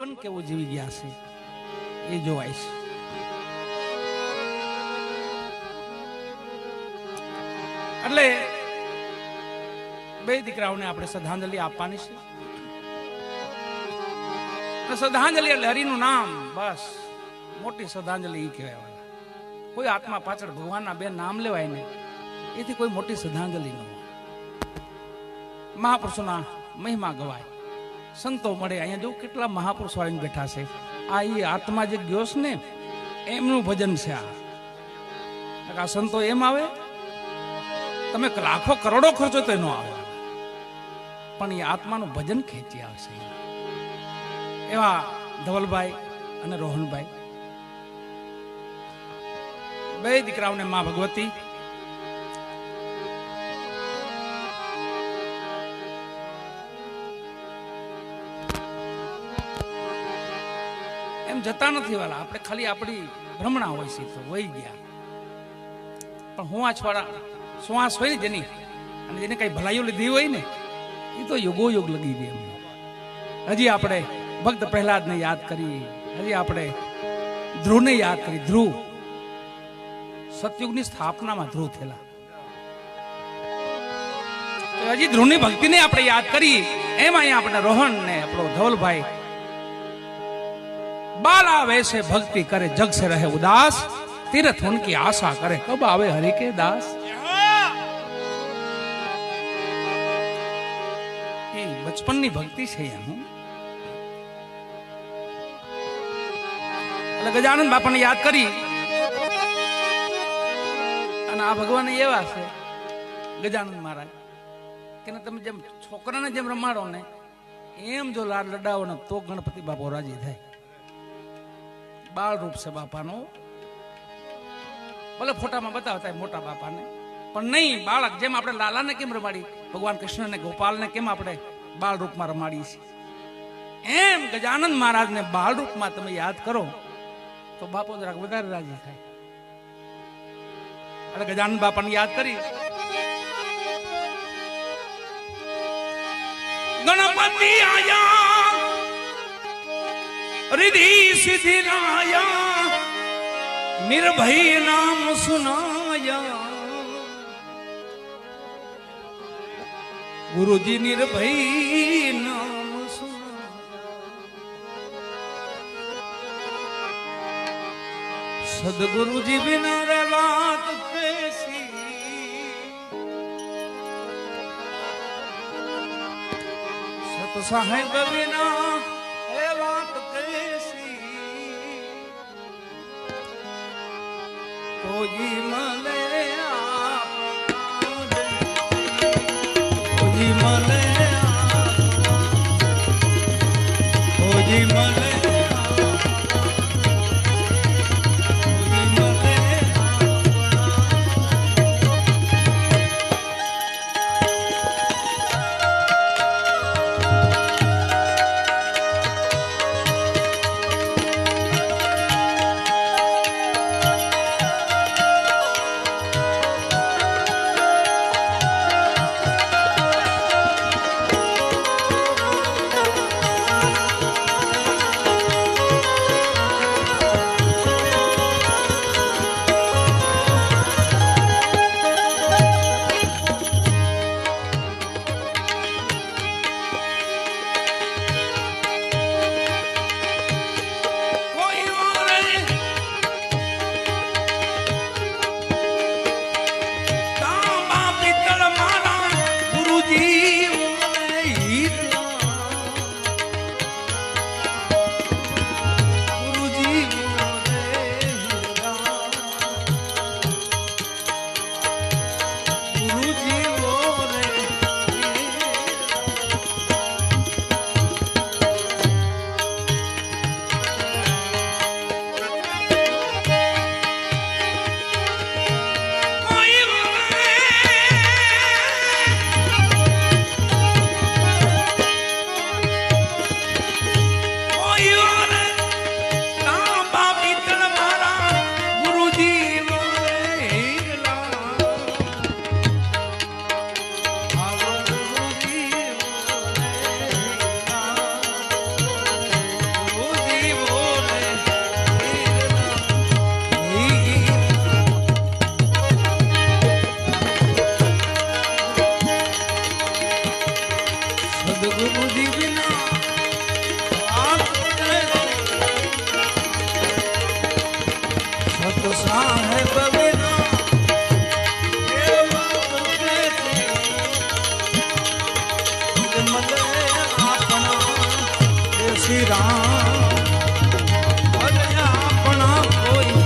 જીવન કેવું જીવી ગયા છે એ જોવાય છે. એટલે બે દીકરાઓને આપણે શ્રદ્ધાંજલિ આપવાની છે. શ્રદ્ધાંજલિ એટલે હરિનું નામ, બસ મોટી શ્રદ્ધાંજલિ એ કહેવાય. કોઈ આત્મા પાછળ ભગવાનના બે નામ લેવાય ને એથી કોઈ મોટી શ્રદ્ધાંજલિ ન હોય. મહાપુરુષોના મહિમા ગવાય, સંતો મળે. અહીંયા જો કેટલા મહાપુરુષો આવીને બેઠા છે. આ એ આત્મા જે ગયો છે ને એમનું ભજન છે. આ સંતો એમ આવે, તમે લાખો કરોડો ખર્ચો તો ન આવે, પણ એ આત્માનું ભજન ખેંચી આવશે. એવા ધવલભાઈ અને રોહનભાઈ, બે દીકરાઓને માં ભગવતી એમ જતા નથી વાલા. આપણે ખાલી આપણી ભ્રમણા હોય છે તો વહી ગયા, પણ હું આછવાડા શ્વાસ હોય ને જેની, અને જેને કઈ ભલાઈઓ લીધી હોય ને એ તો યોગો યોગ લગી દે. હજી આપણે ભક્ત પ્રહલાદને યાદ કરી, હજી આપણે ધ્રુવને યાદ કરી. ધ્રુવ સતયુગની સ્થાપનામાં ધ્રુવ થયેલા, હજી ધ્રુવની ભક્તિને આપણે યાદ કરી. એમ અહીંયા આપણે રોહન ને આપણો ધવલભાઈ बाला वैसे भक्ति करे जग से रहे उदास, तीर्थ उनकी आशा करे कब आवे हरि के दास. ये बचपन ની ભક્તિ છે. એટલે ગજાનંદ બાપાને યાદ કરી, અને આ ભગવાન એવા છે ગજાનંદ મહારાજ કે તમે જેમ છોકરાને જેમ રમાડો ને એમ જો લાડ લડાવો ને તો ગણપતિ બાપો રાજી થાય. બાળ રૂપ છે બાપાનો, ભલે ફોટામાં બતાવતા મોટા બાપાને, પણ નહીં બાળક. જેમ આપણે લાલાને કેમ રમાડી, ભગવાન કૃષ્ણને ગોપાલને કેમ આપણે બાળ રૂપમાં રમાડીએ છીએ, એમ ગજાનંદ મહારાજને બાળ રૂપમાં તમે યાદ કરો તો બાપો જરાક વધારે રાજી થાય. એટલે ગજાનંદ બાપાને યાદ કરી. ગણપતિ આયા रिधि सिद्धि राया, निर्भय नाम सुनाया. गुरु जी निर्भय नाम सुनाया. सदगुरु जी बिना रात कैसी, सत साहेब बिना जी मले जी मले जी मले સાહેબ વિના એવા મળે આપણા શ્રી રામ આપણા કોઈ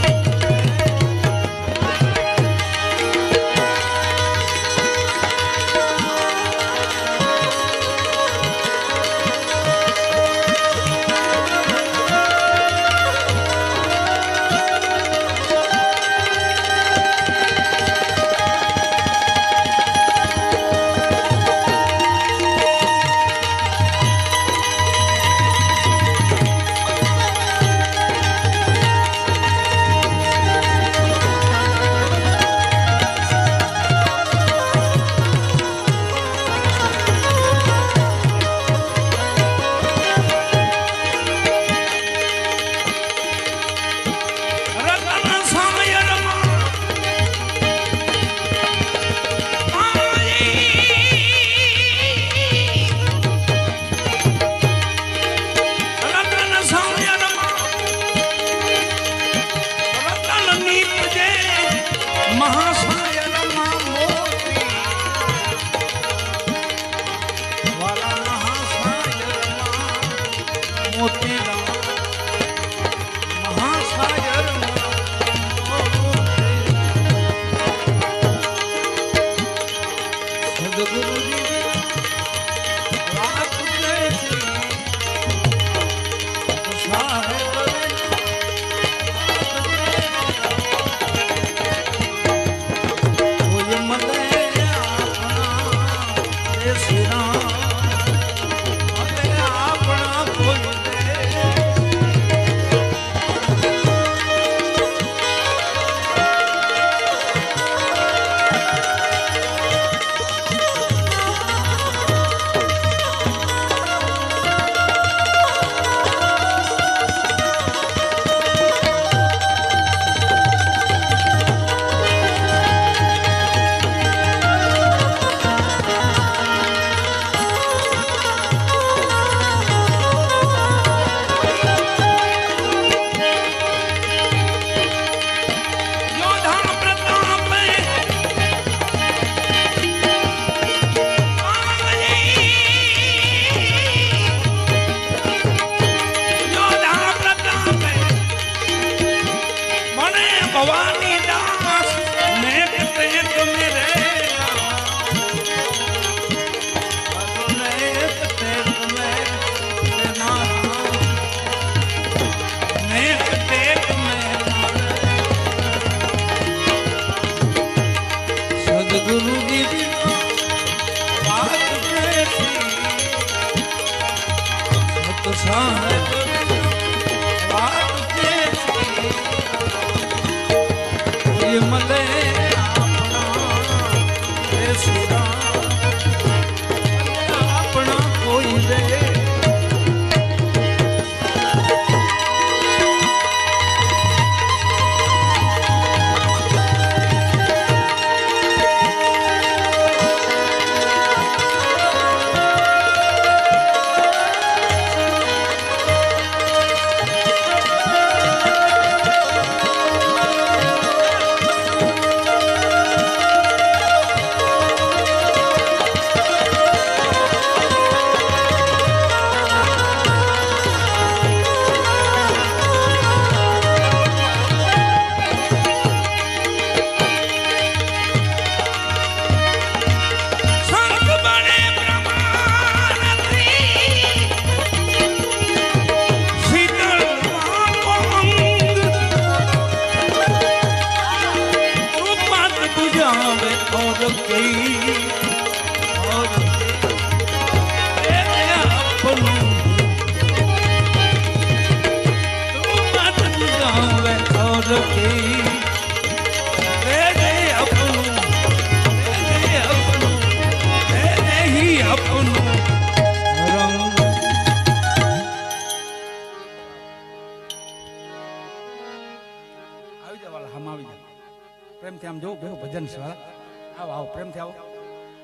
પ્રેમથી આમ જોઉં બેહો ભજન છે આવો આવો પ્રેમથી આવો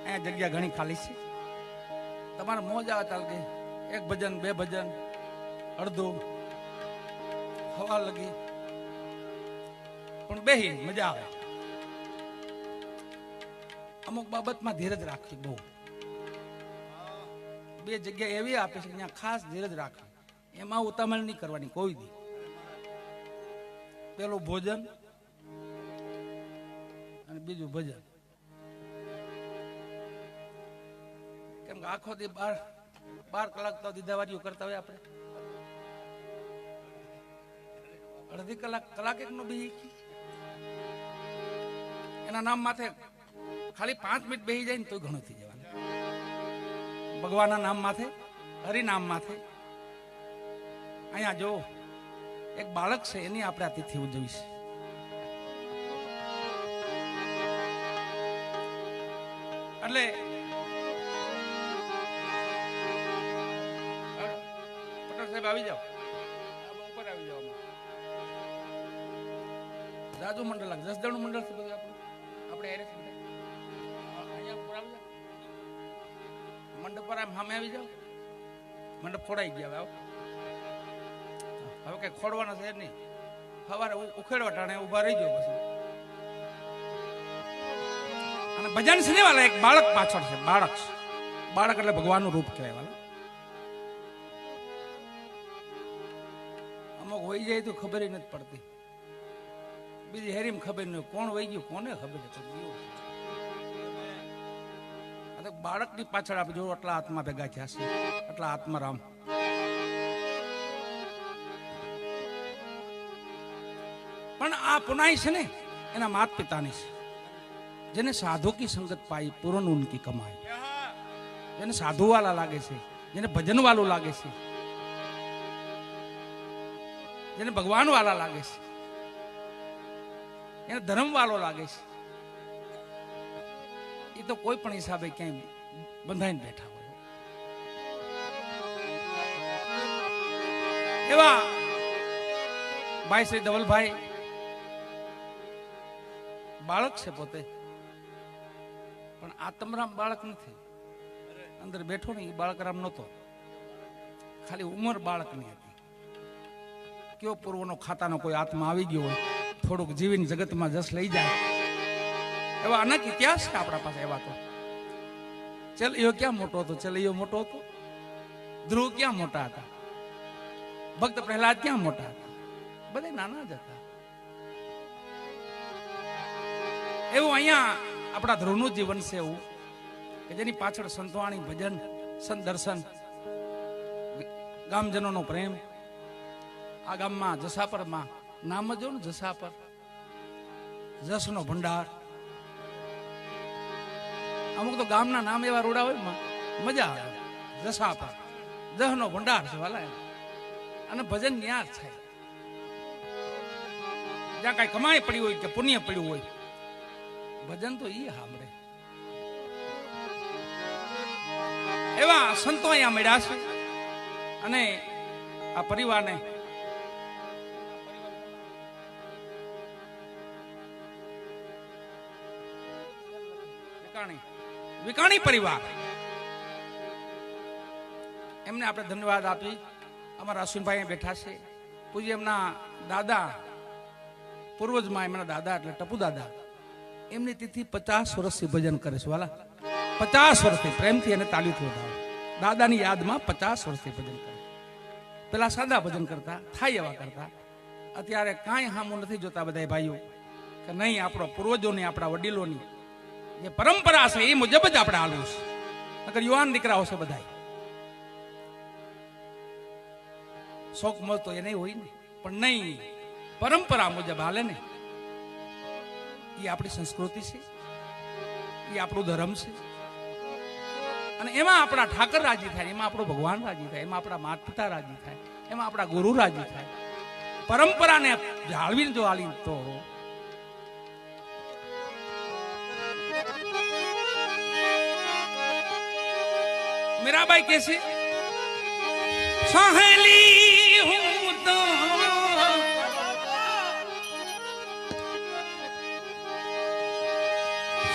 અહીંયા જગ્યા ઘણી ખાલી છે તમારે મોજ આવે ચાલ કે એક ભજન બે ભજન અડધું હવા લગી પણ બેહી મજા આવે. અમુક બાબતમાં ધીરજ રાખવી બહુ. બે જગ્યા એવી આપે છે ત્યાં ખાસ ધીરજ રાખવી. એમાં ઉતામળ નહીં કરવાની કોઈ દી. પેલું ભોજન અને બીજું ભજન. કેમ કે આખો દી 12 કલાક તો દીદાવારીઓ કરતા હોય આપણે. અડધી કલાક એક નો બેહી એના નામ માથે ખાલી 5 મિનિટ બેહી જાય ને તો ઘણું થઈ જવાનું. ભગવાનના નામ માથે, હરિનામ માથે. અહીંયા જો એક બાળક છે એની આપણે આ તિથિ ઉજવીશ. એટલે પટેલ સાહેબ આવી જાઓ, ઉપર આવી જાઓ. જાદુ મંડળ, 10 જણનું મંડળ છે બધું આપણું. આપણે અહીંયા ઉપર આવી જાઓ, મંડપ પર સામે આવી જાઓ. મંડપ ખોડાઈ ગયા. હવે કઈ ખોડવાના છે નહીં. સવારે ઉખેડવા ટાણે ઉભા રહી ગયો પછી. અને ભજન છે ને વાલા એક બાળક પાછળ છે. બાળક એટલે ભગવાનનું રૂપ કહેવાય વાલા. અમુક વહી જાય તો ખબર નથી પડતી. બીજી હેરીમ ખબર નહીં કોણ વહી ગયું, કોને ખબર છે. બાળકની પાછળ આપણે જો આટલા આત્મા ભેગા થયા છે, આટલા આત્મારામ. પણ આ પુનાઈ છે ને એના માત પિતાની છે, જેને સાધુ કી સંગત પાઈ પૂર્ણ ઉનકી કમાઈ. જેને સાધુ વાલા લાગે છે, જેને ભજન વાળું લાગે છે, જેને ભગવાન વાલા લાગે છે, એને ધર્મ વાળો લાગે છે, એ તો કોઈ પણ હિસાબે ક્યાંય બંધાઈને બેઠા હોય. એવા ભાઈ શ્રી ધવલભાઈ બાળક છે પોતે, પણ આત્મરામ બાળક નથી. અંદર બેઠો ને એ બાળકરામ નહોતો, ખાલી ઉંમર બાળકની હતી. કેવો પૂર્વનો ખાતાનો કોઈ આત્મા આવી ગયો હોય, થોડુંક જીવીને જગતમાં જસ લઈ જાય. એવા અનેક ઇતિહાસ છે આપણા પાસે. એવા તો ચલૈયો ક્યાં મોટો હતો, ચલૈયો મોટો હતો. ધ્રુવ ક્યાં મોટા હતા, ભક્ત પ્રહલાદ ક્યાં મોટા હતા, બધા નાના જ હતા. એવું અહીંયા આપણા ધ્રુવનું જીવન છે એવું કે જેની પાછળ સંતવાણી, ભજન, સંત દર્શન, ગામજનોનો પ્રેમ. આ ગામમાં જસાપરમાં નામ જો ને, જસાપર જસનો ભંડાર. અમુક તો ગામના નામ એવા રોડા હોય મજા આવે. જસાપર જહનો ભંડાર છે વાલા. અને ભજન ન્યાસ થાય. જ્યાં કઈ કમાઈ પડી હોય કે પુણ્ય પડ્યું હોય, ભજન તો ઈ સાંભળે. એવા સંતો અહીંયા મળ્યા છે. અને આ પરિવારને વિકાણી પરિવાર, એમને આપણે ધન્યવાદ આપી. અમારા અશ્વિનભાઈ બેઠા છે. પૂજ્ય એમના દાદા, પૂર્વજમાં એમના દાદા એટલે ટપુ દાદા, એમની તિથિ 50 વર્ષથી ભજન કરે છે વાલા. 50 વર્ષથી પ્રેમથી અને તાલીથી વધાવો. દાદાની યાદમાં 50 વર્ષથી ભજન કરે. પેલા સાદા ભજન કરતા, થાય એવા કરતા. અત્યારે કાંઈ હામું નથી જોતા બધા ભાઈઓ કે નહીં, આપણા પૂર્વજોની, આપણા વડીલોની જે પરંપરા છે એ મુજબ જ આપણે હાલવું છે. અગર યુવાન દીકરાઓ છે બધા શોખ મળતો એ નહીં હોય ને, પણ નહીં, પરંપરા મુજબ હાલે ને. એ આપણી સંસ્કૃતિ છે, એ આપણું ધર્મ છે. અને એમાં આપણા ઠાકર રાજી થાય, એમાં આપણો ભગવાન રાજી થાય, એમાં આપણા માતા પિતા રાજી થાય, એમાં આપણા ગુરુ રાજી થાય. પરંપરાને જાળવીને જો હાલી તો મીરાબાઈ કે છે, સહેલી હું તો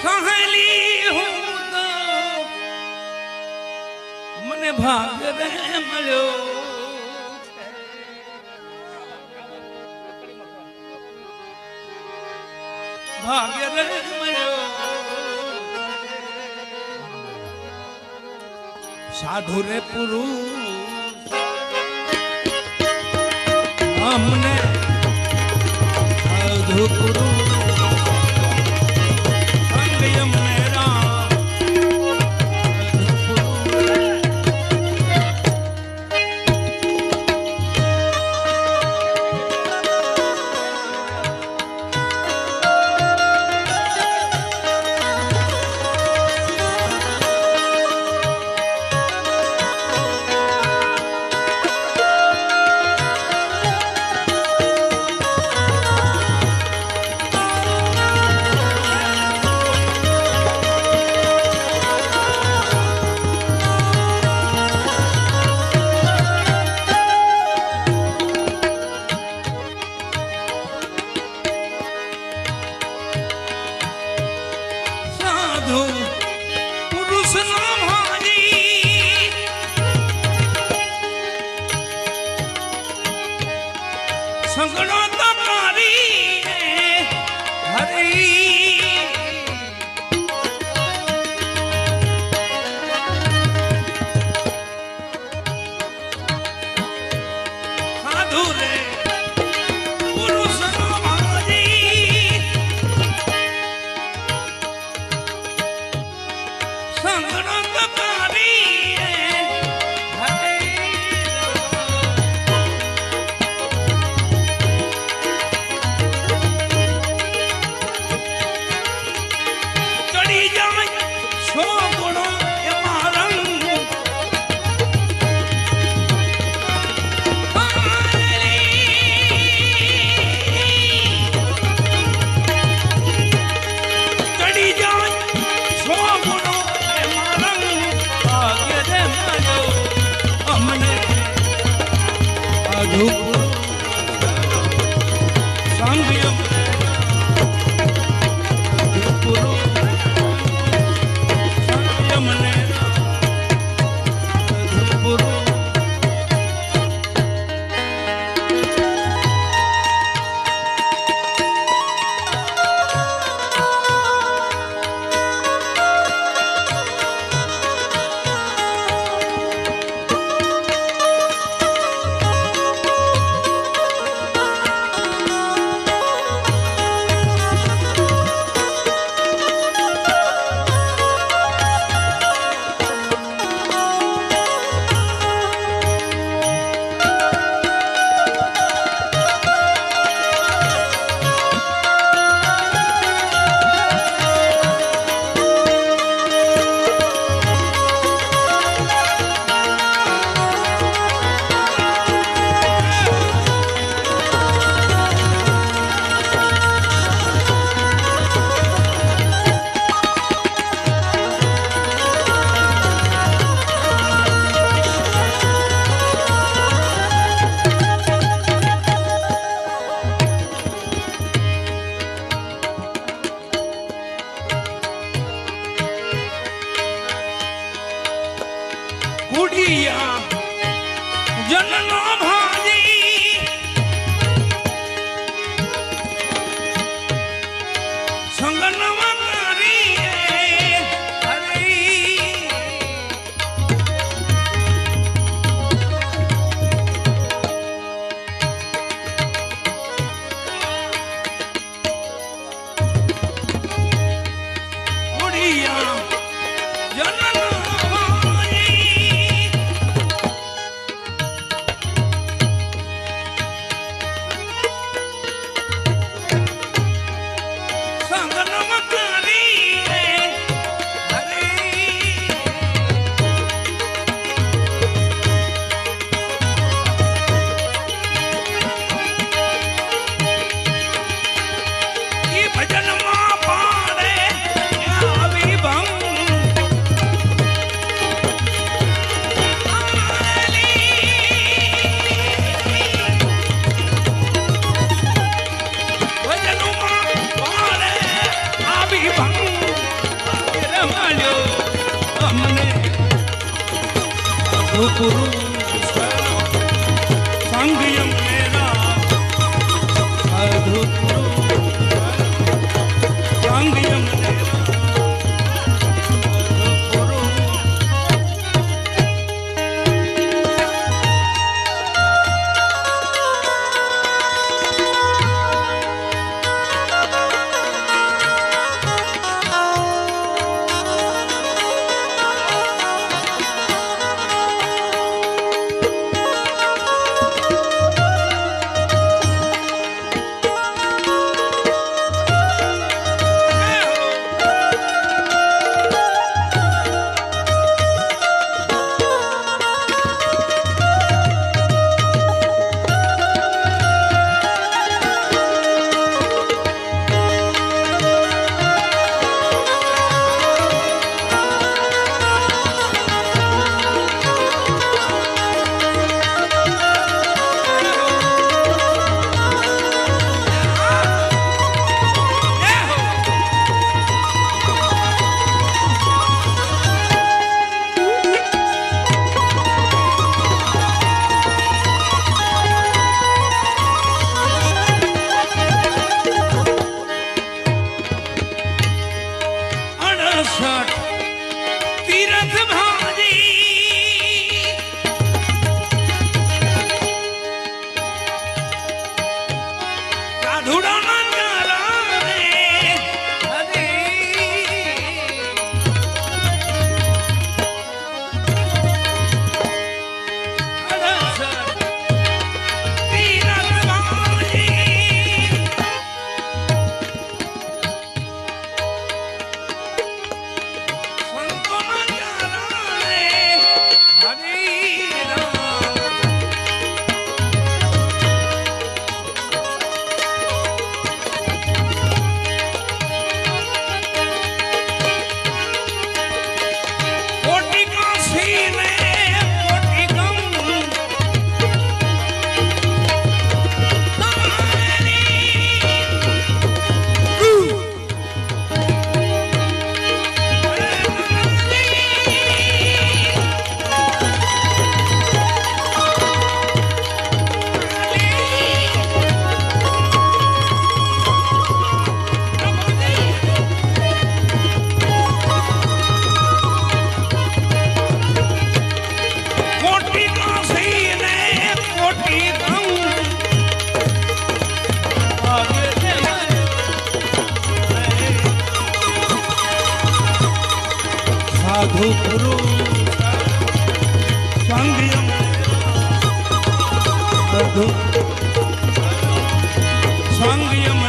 સહેલી હું તો મને ભાગ રે મળ્યો. ભાગ્ય રે મર્યો સાધુ રે પુરુષ અમને સાધુ પુરુષ સંગણો તમારી હરી સાધુ રે પુરુષ મારી સંગણો તમારી સાધુ પુરુષ સંગયમ સાધુ સંગયમ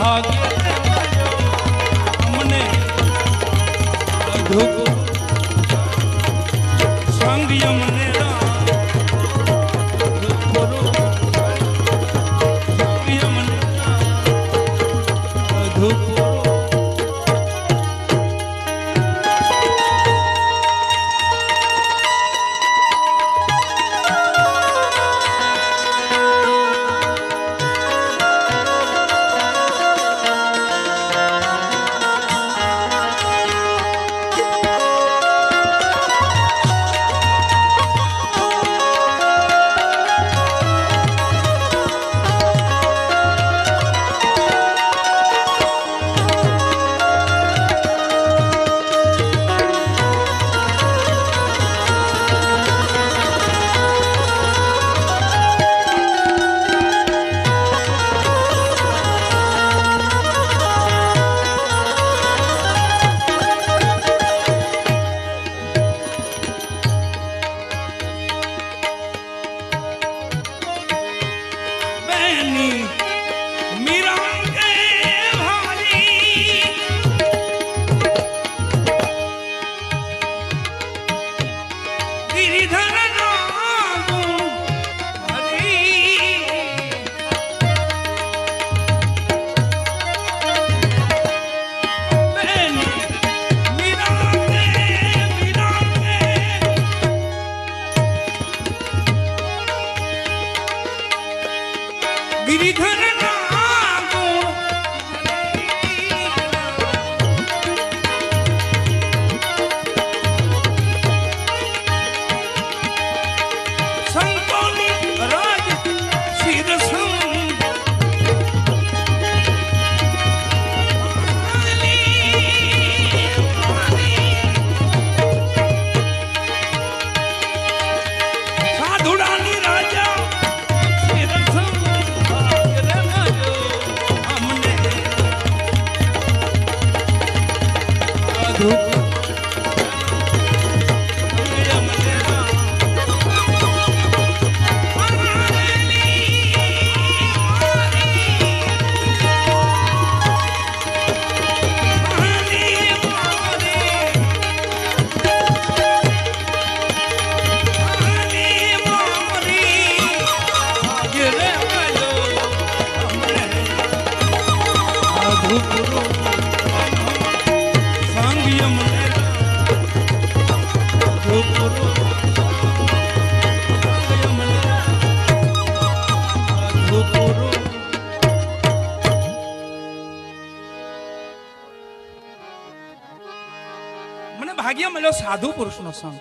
ભાગ્ય અમને અધૂપ સંગ અમને મને ભાગ્ય મળ્યો સાધુ પુરુષનો સંગ.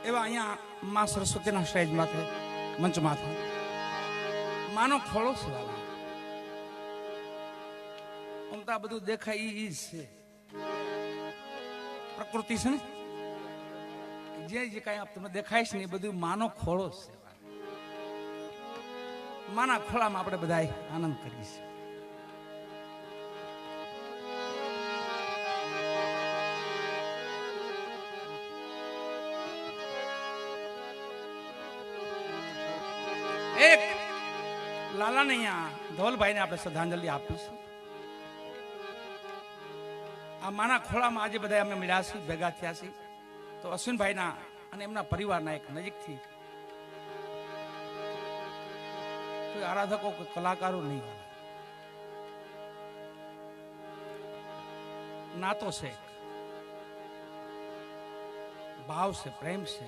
એવા અહીંયા માં સરસ્વતીના સ્ટેજ માથે મંચ માથે માનો ખોળો છે વાલા. આમ તો આ બધું દેખાય ઈ છે પ્રકૃતિ છે ને, જે જે કાંઈ તમને દેખાય છે ને એ બધું માનો ખોળો છે. માના ખોળામાં આપણે બધા આનંદ કરીએ છીએ. એક લાલાને અહીંયા ધવલભાઈને આપણે શ્રદ્ધાંજલિ આપીશું. આ માના ખોળામાં આજે બધા અમે મળ્યા છીએ, ભેગા થયા છીએ. તો અશ્વિનભાઈના અને એમના પરિવારના એક નજીકથી કોઈ આરાધકો કોઈ કલાકારો નહીં, નાતો છે, ભાવ છે, પ્રેમ છે.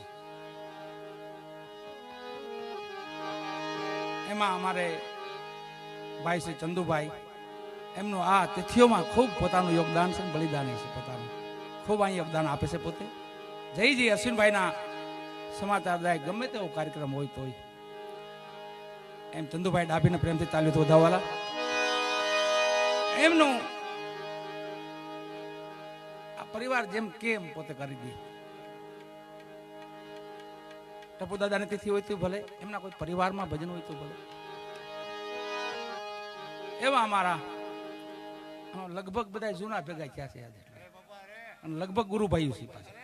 એમાં અમારે ભાઈ શ્રી ચંદુભાઈ એમનું આ તિથિઓમાં ખૂબ પોતાનું યોગદાન છે, બલિદાન છે પોતાનું, ખૂબ અહીં યોગદાન આપે છે પોતે. જય અશ્વિનભાઈના સમાચારદાયક ગમે તેવો કાર્યક્રમ હોય તોય એમ ચંદુભાઈ ડાભીને પ્રેમથી ચાલ્યું તો વધાવાલા એમનું આ પરિવાર જેમ કેમ પોતે કરી દે. ટપુ દાદાની તિથિ હોય તો ભલે, એમના કોઈ પરિવારમાં ભજન હોય તો ભલે. એવા અમારા લગભગ બધા જૂના ભેગા થયા છે અને લગભગ ગુરુભાઈ છે પાછા,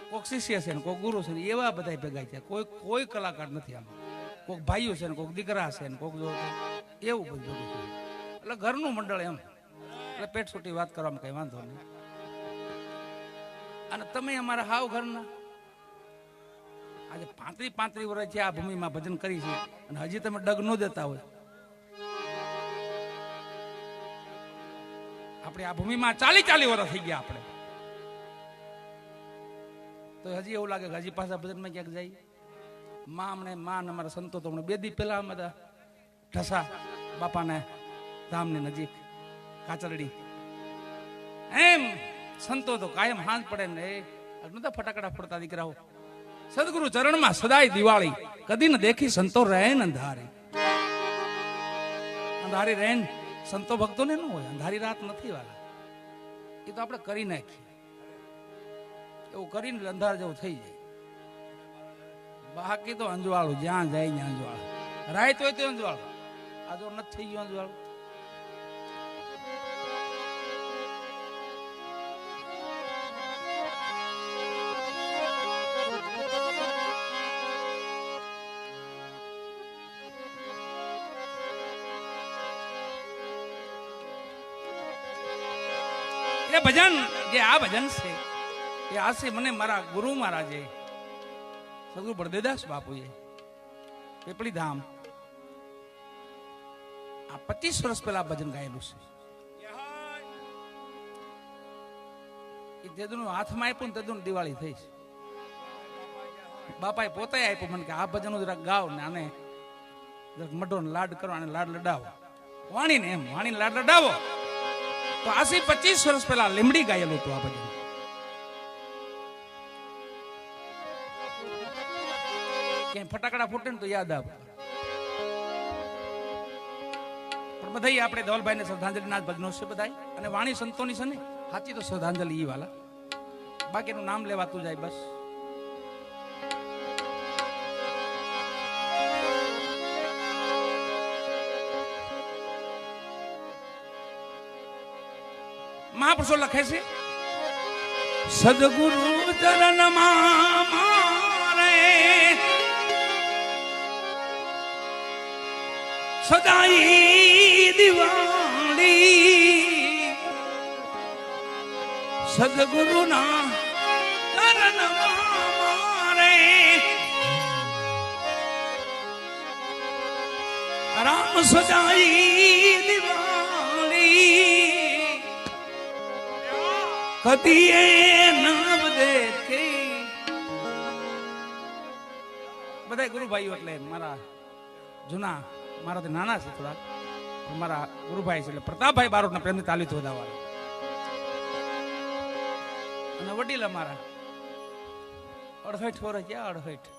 કોઈક શિષ્ય છે ને કોઈક ગુરુ છે ને એવા બધા ભેગા થયા. કોઈ કલાકાર નથી આમાં, કોઈક ભાઈઓ છે ને કોઈક દીકરા છે ને કોઈક એવું બધું એટલે ઘરનું મંડળ એમ એટલે પેટ છૂટી વાત કરવામાં કઈ વાંધો નહીં. અને તમે અમારા હાવ ઘરના આજે 35 વર્ષથી આ ભૂમિમાં ભજન કરી છે અને હજી તમે ડગ ન દેતા હોય. આપણે આ ભૂમિમાં 40 વર્ષ થઈ ગયા આપણે, તો હજી એવું લાગે કે હજી પાછા ભજનમાં ક્યાંક જાય. અમને માં અમારા સંતો તો 2 દી પહેલા બધા ઢસા બાપાને ધામની નજીક કાચરડી એમ સંતો તો કાયમ હાંજ પડે ને નતા ફટાકડા ફોડતા દીકરાઓ. સદગુરુ ચરણમાં સદાય દિવાળી, કદી ન દેખી સંતો રહેન અંધારી. અંધારી રહેન સંતો ભક્તોને ન હોય, અંધારી રાત નથી વાલા. એ તો આપણે કરી નાખીએ, એવું કરીને અંધાર જેવું થઈ જાય. બાકી તો અંજવાળું જ્યાં જાય ત્યાં અંજવાળું, રાત હોય તો અંજવાળું. આ જો નથી થઈ ગયું અંજવાળું. એ ભજન જે આ ભજન છે એ આશે મને મારા ગુરુ મહારાજે સદગુરુ બળદેવદાસ બાપુએ પીપળી ધામ આ 25 વર્ષ પહેલા ભજન ગાયેલું છે. એ તેદુનું હાથમાં આપ્યું ને તેદુનું દિવાળી થઈ છે. બાપાએ પોતે આપ્યું મને કે આ ભજન જરાક ગાવ ને આને જરાક મઢો લાડ કરો, આને લાડ લડાવો, વાણીને એમ વાણીને લાડ લડાવો. તો આથી 25 વર્ષ પહેલા લીમડી ગાયેલું હતું આ ભજન. ક્યાંય ફટાકડા ફૂટે ને તો યાદ આવે. પણ બધા આપણે ધવલભાઈ ને શ્રદ્ધાંજલિ ના ભજનો છે બધા, અને વાણી સંતોની છે ને સાચી તો શ્રદ્ધાંજલિ ઈ વાલા, બાકીનું નામ લેવાતું જાય બસ. મહાપુરુષો લખે છે સદગુરુ ચરણમાં મારે સદાઈ દિવાળી, સદગુરુના ચરણમાં મારે રામ સદાઈ દિવાળી, કદી એ નામ દેખે. બધા ગુરુભાઈઓ એટલે મારા જૂના, મારાથી નાના છે થોડા, મારા ગુરુભાઈ છે એટલે પ્રતાપભાઈ બારોટના પ્રેમની તાલીમ વધારવા, અને વડીલ અમારા 68 વર્ષ ક્યાં 68,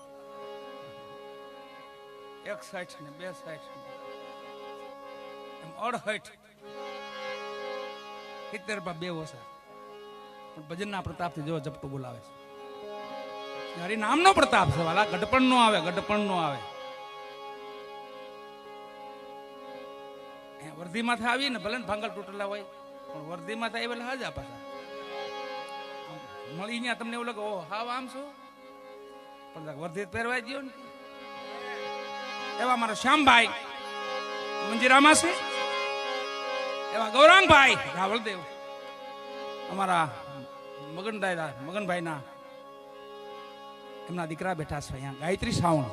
61 ને 62 એમ 68 70 માં 2 ઓછા. ભજનના પ્રતાપથી જો ઝપટું બોલાવે છે. હરિ નામનો પ્રતાપ છે વાલા, ગઢપણ નો આવે, ગઢપણ નો આવે. વર્ધીમાંથી આવી ને ભલે ભાંગલ તૂટેલા હોય, પણ વર્ધીમાંથી આવેલા હાજા પાછા મળી ત્યાં તમને એવું લાગે ઓ હાવ આમ શું, પણ વર્ધી પહેરવાઈ દો ને. એવા મારા શ્યામભાઈ મંજીરામાં છે, એવા ગૌરાંગભાઈ રાવલદેવ, અમારા મગનભાઈ ના એમના દીકરા બેઠા છે અહીંયા. ગાયત્રી સાવણ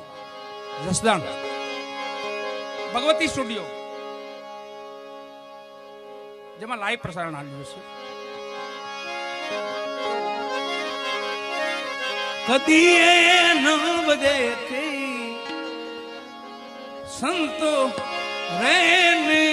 જસદણ ભગવતી સ્ટુડિયો, જેમાં લાઈવ પ્રસારણ આવ્યું છે. કદી એ નવ દેખે સંતો રેને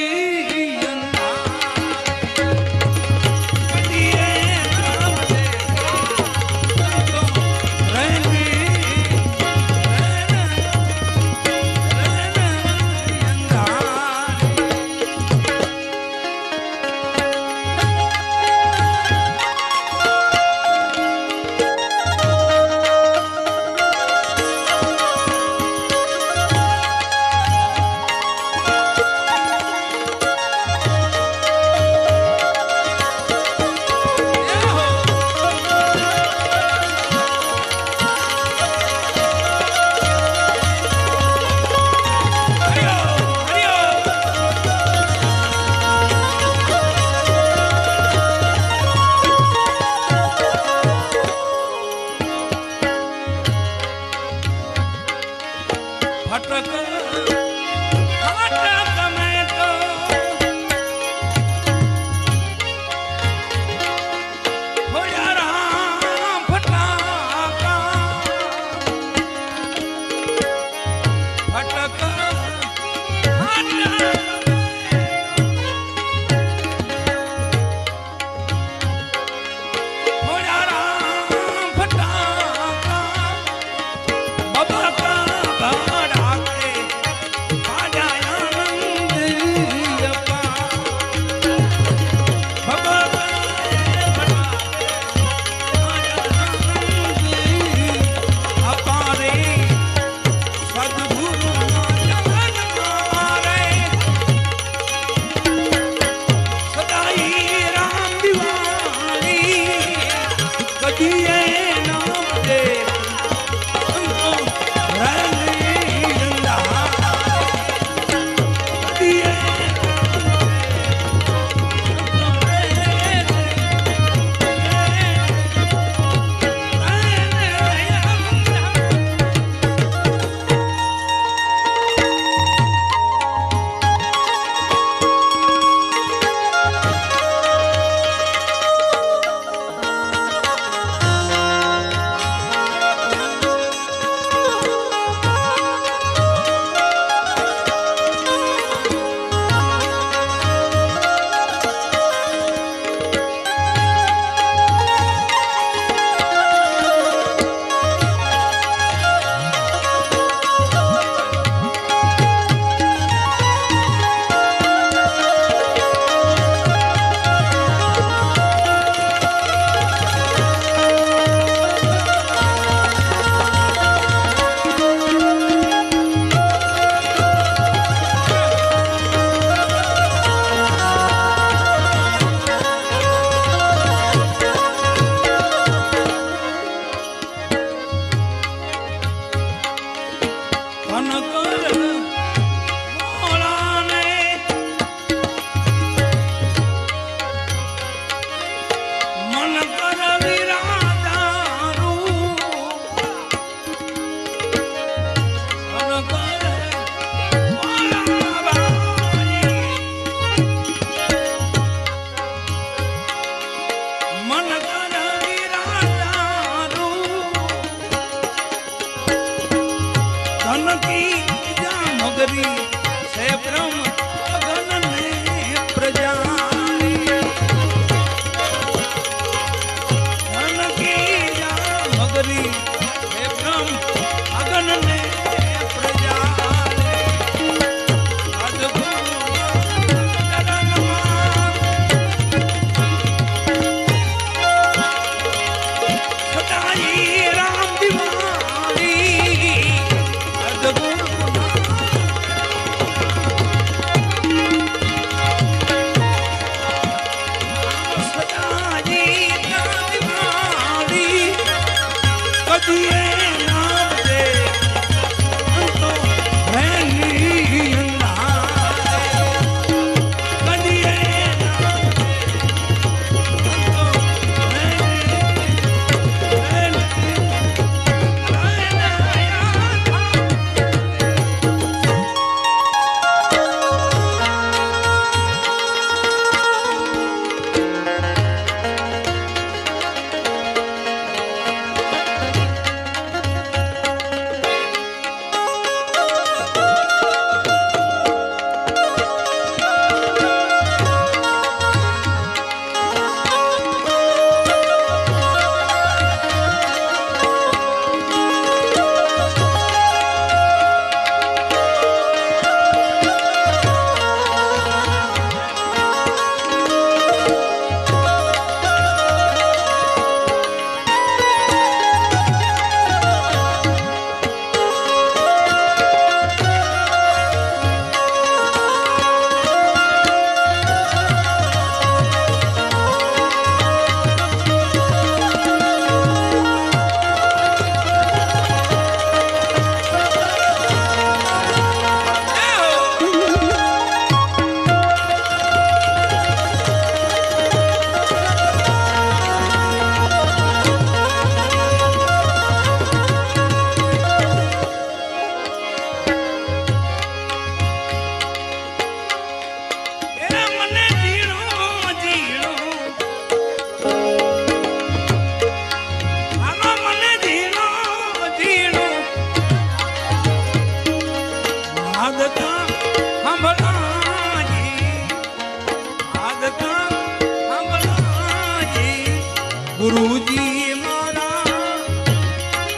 ગુરુજી મારા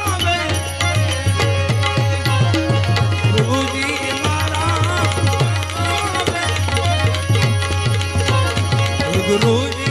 આવે, ગુરુજી મારા આવે, ગુરુજી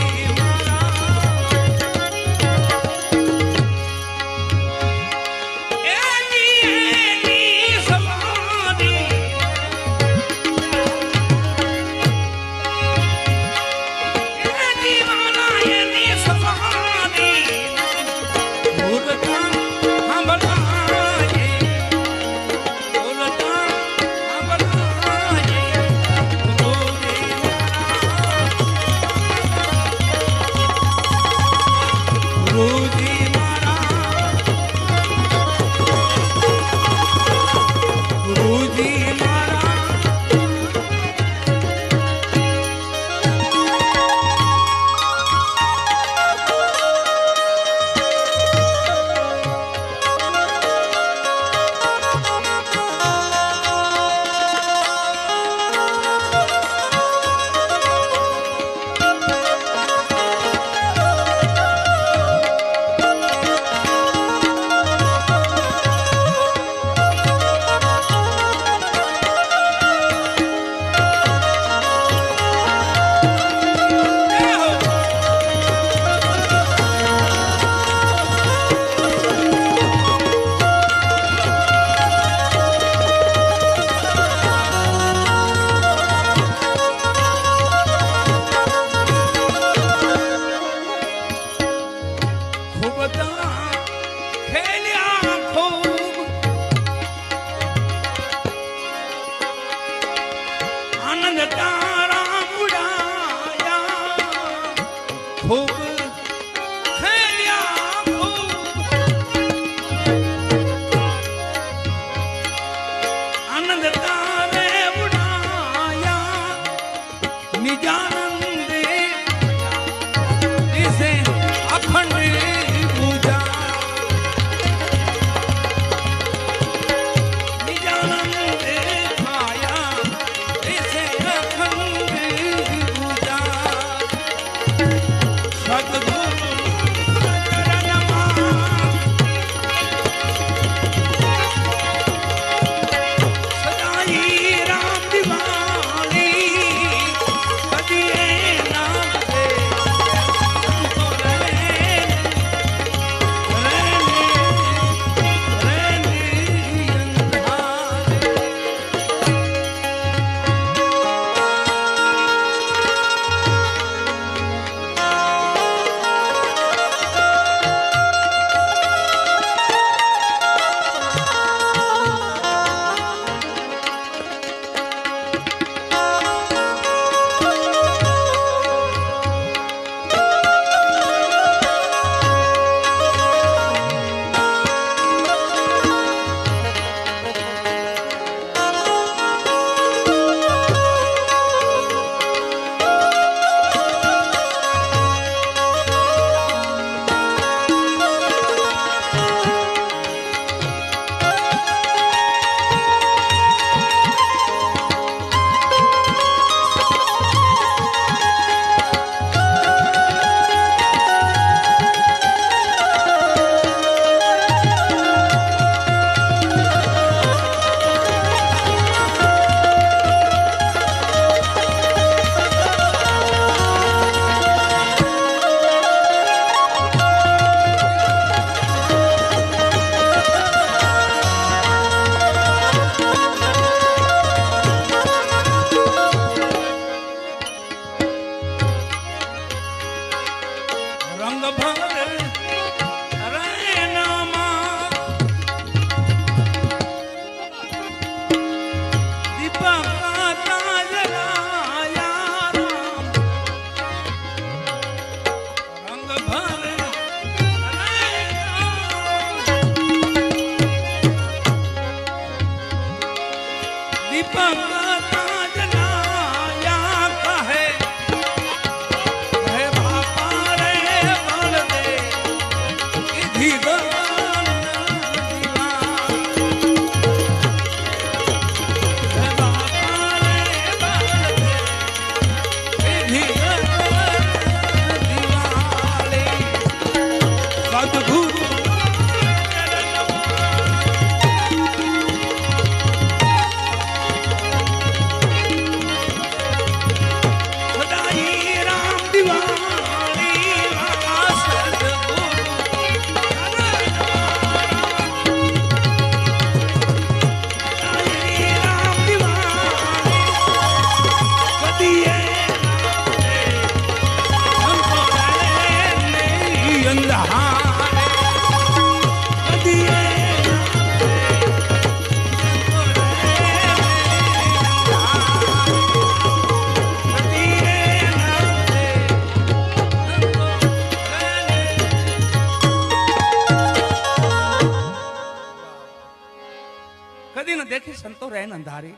જાય ને અંધારી,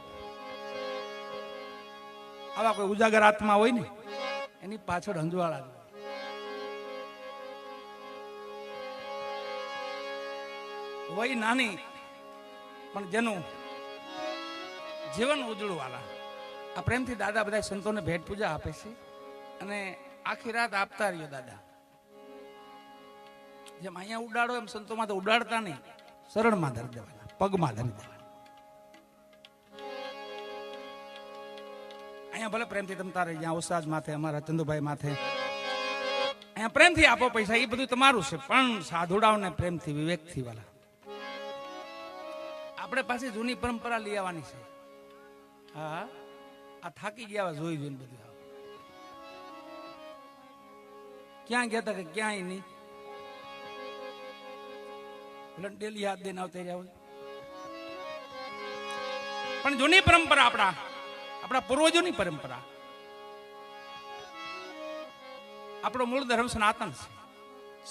આવા કોઈ ઉજાગર આત્મા હોય ને એની પાછળ અંજવાળા જ હોય. નાની પણ જેનું જીવન ઉજળું વાળા. આ પ્રેમથી દાદા બધા સંતોને ભેટ પૂજા આપે છે અને આખી રાત આપતા રહ્યો દાદા. જેમ અહીંયા ઉડાડો એમ સંતોમાં તો ઉડાડતા નહીં, શરણમાં ધરી દેવાના, પગમાં ધરી દેવાના. અહીંયા ભલે પ્રેમથી તમ તારે જ્યાં ઉસ્તાદ માથે, અમારા ચંદુભાઈ માથે અહીંયા પ્રેમથી આપો પૈસા, એ બધું તમારું છે, પણ સાધુડાઓને પ્રેમથી, વિવેકથી વાલા. આપણે પાસે જૂની પરંપરા લઈ આવવાની છે. હા, આ થાકી ગયા જોઈ જોઈને બધું. ક્યાં ગયા હતા કે ક્યાંય નહીં, ડેલી યાદ દઈને આવતા રહ્યા હોય. પણ જૂની પરંપરા આપણા પૂર્વજોની પરંપરા, આપણો મૂળ ધર્મ સનાતન છે,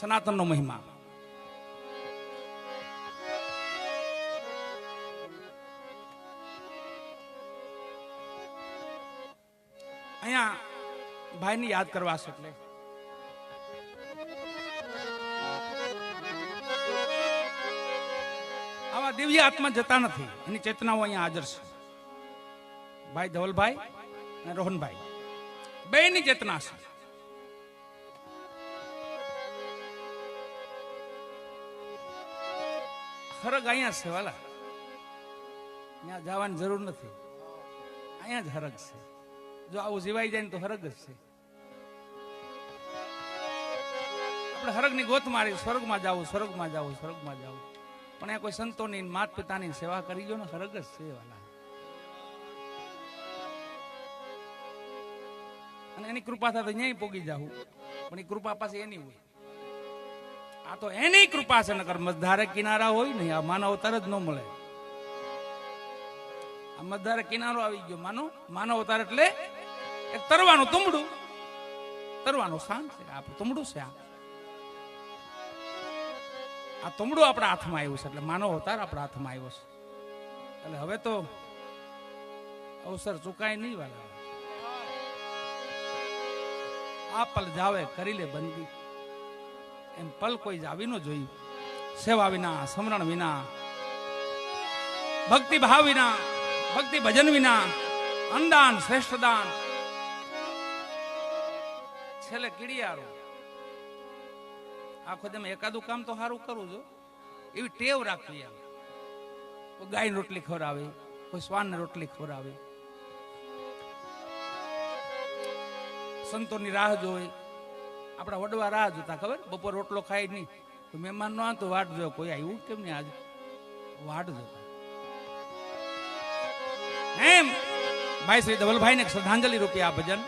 સનાતનનો મહિમા. અહીંયા ભાઈને યાદ કરવા છે એટલે આવા દિવ્ય આત્મા જતા નથી, એની ચેતનાઓ અહીંયા હાજર છે. ભાઈ ધવલભાઈ અને રોહનભાઈ બેની ચેતના છે. હરગ અહીંયા છે વાલા, ત્યાં જવાની જરૂર નથી, અહીંયા જ હરગ છે. જો આવું જીવાઈ જાય ને તો હરગ જ છે. આપણે હરગની ગોત મારી, સ્વર્ગમાં જાવું, સ્વર્ગમાં જાવું, સ્વર્ગમાં જાવું. પણ એ કોઈ સંતોની, માત પિતાની સેવા કરી ગયો ને, હરગ જ છે વાલા. અને એની કૃપા થાય તો અહીંયા પોગી જાવું, પણ એ કૃપા પાસે એની હોય. આ તો એની કૃપા છે, નકર મધારે કિનારા હોય ને આ માનવ અવતાર જ ન મળે. આ મધારે કિનારો આવી ગયો, માનવ અવતાર એટલે એક તરવાનું તુંબડું, તરવાનું સ્થાન છે. આપણું તુંબડું છે. આ તુંબડું આપણા હાથમાં આવ્યું છે, એટલે માનવ અવતાર આપણા હાથમાં આવ્યો છે. એટલે હવે તો અવસર ચુકાય નહીં વાલા. આ પલ જાવે કરી લે બંદી, એમ પલ કોઈ જાવી ન જોયું. સેવા વિના, સમરણ વિના, ભક્તિ ભાવ વિના, ભક્તિ ભજન વિના, અન્નદાન શ્રેષ્ઠ દાન, છેલ્લે કીડિયારો. આખો તમે એકાદું કામ તો સારું કરવું જો, એવી ટેવ રાખવી. કોઈ ગાયને રોટલી ખવડાવે, કોઈ શ્વાનને રોટલી ખવડાવે, સંતોની રાહ જોઈ. આપણા વડવા રાહ જોતા, ખબર બપોર રોટલો ખાય નહીં, કોઈ મહેમાન ન આવતો વાટ જો, કોઈ આવ્યું કેમ નહીં આજ વાટ જોતા. એમ ભાઈ શ્રી ધવલભાઈ ને શ્રદ્ધાંજલિ રૂપી આ ભજન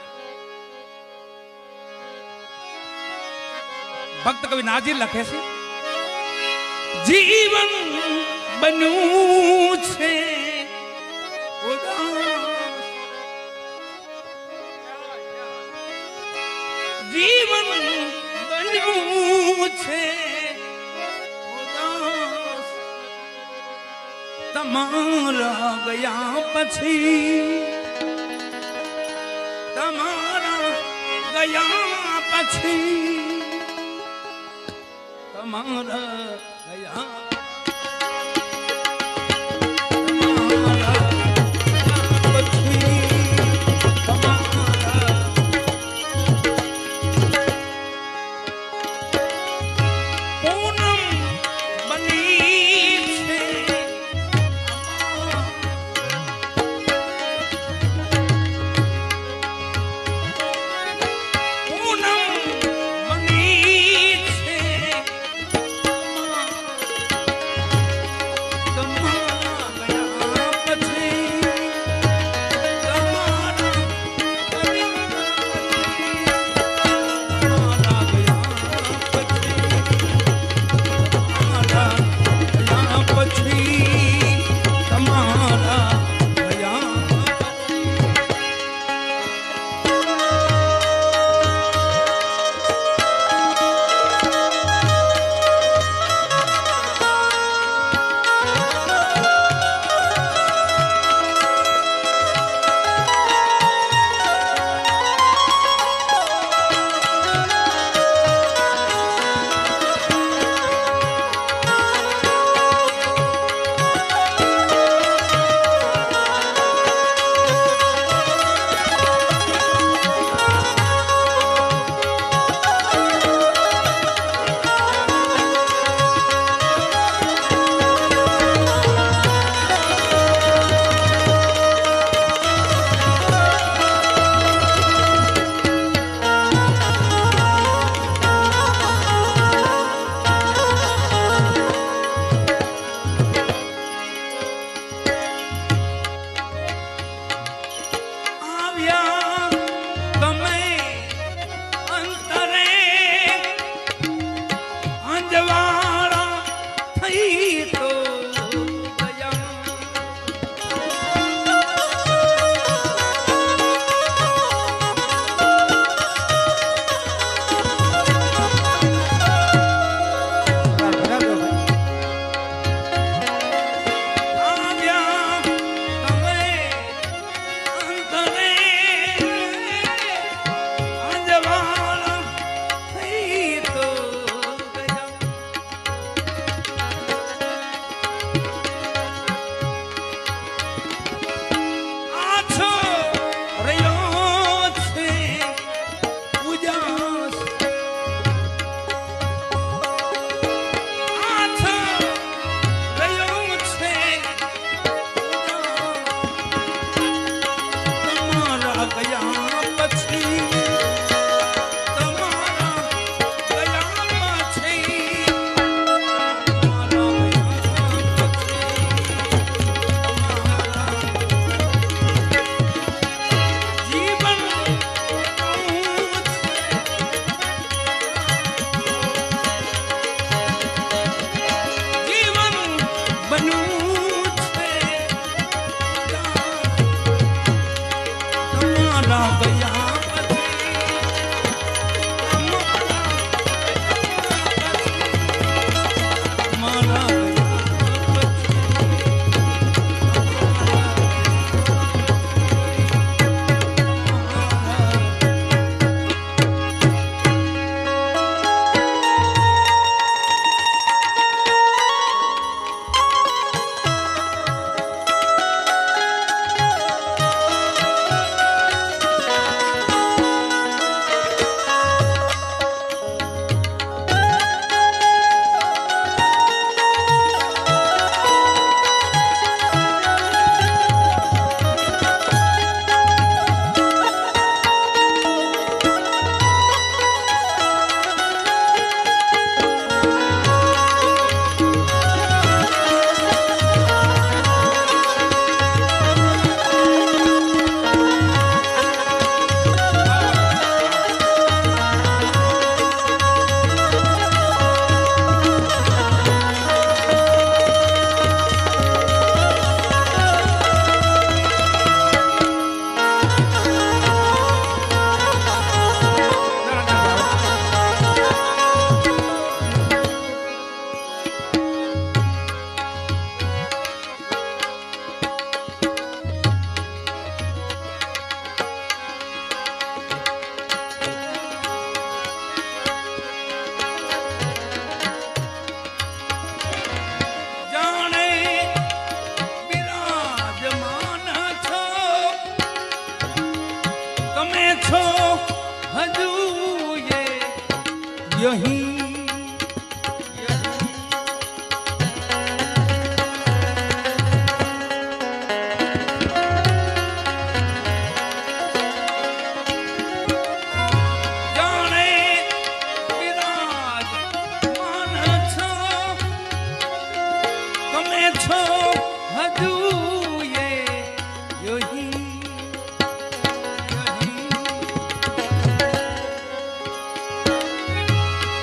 ભક્ત કવિ નાજીર લખે છે. જીવન બન્યું છે જીવન બન્યું છે તમારા ગયા પછી, તમારા ગયા પછી, તમારા ગયા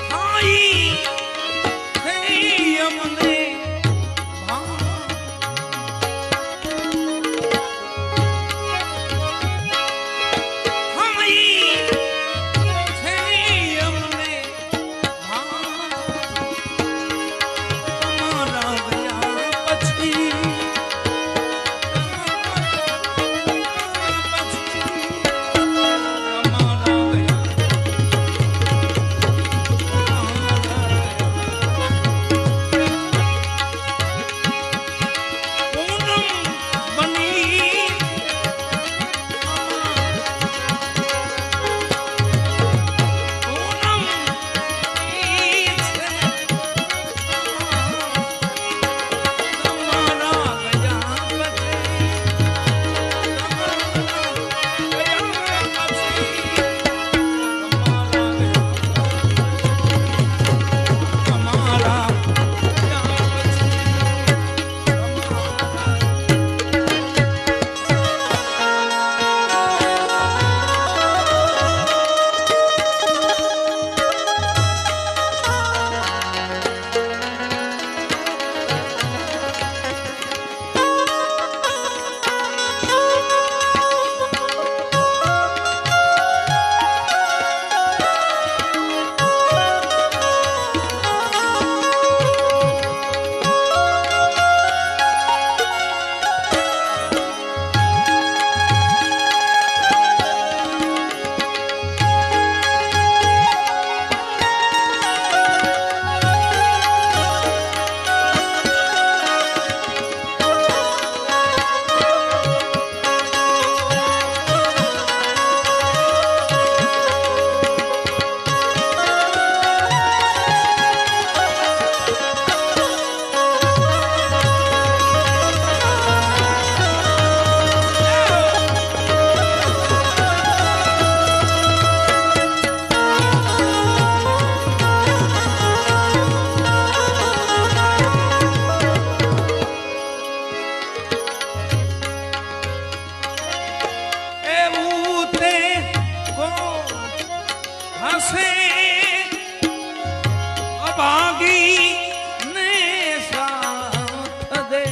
હા હસે અભાગી ને સાથ દે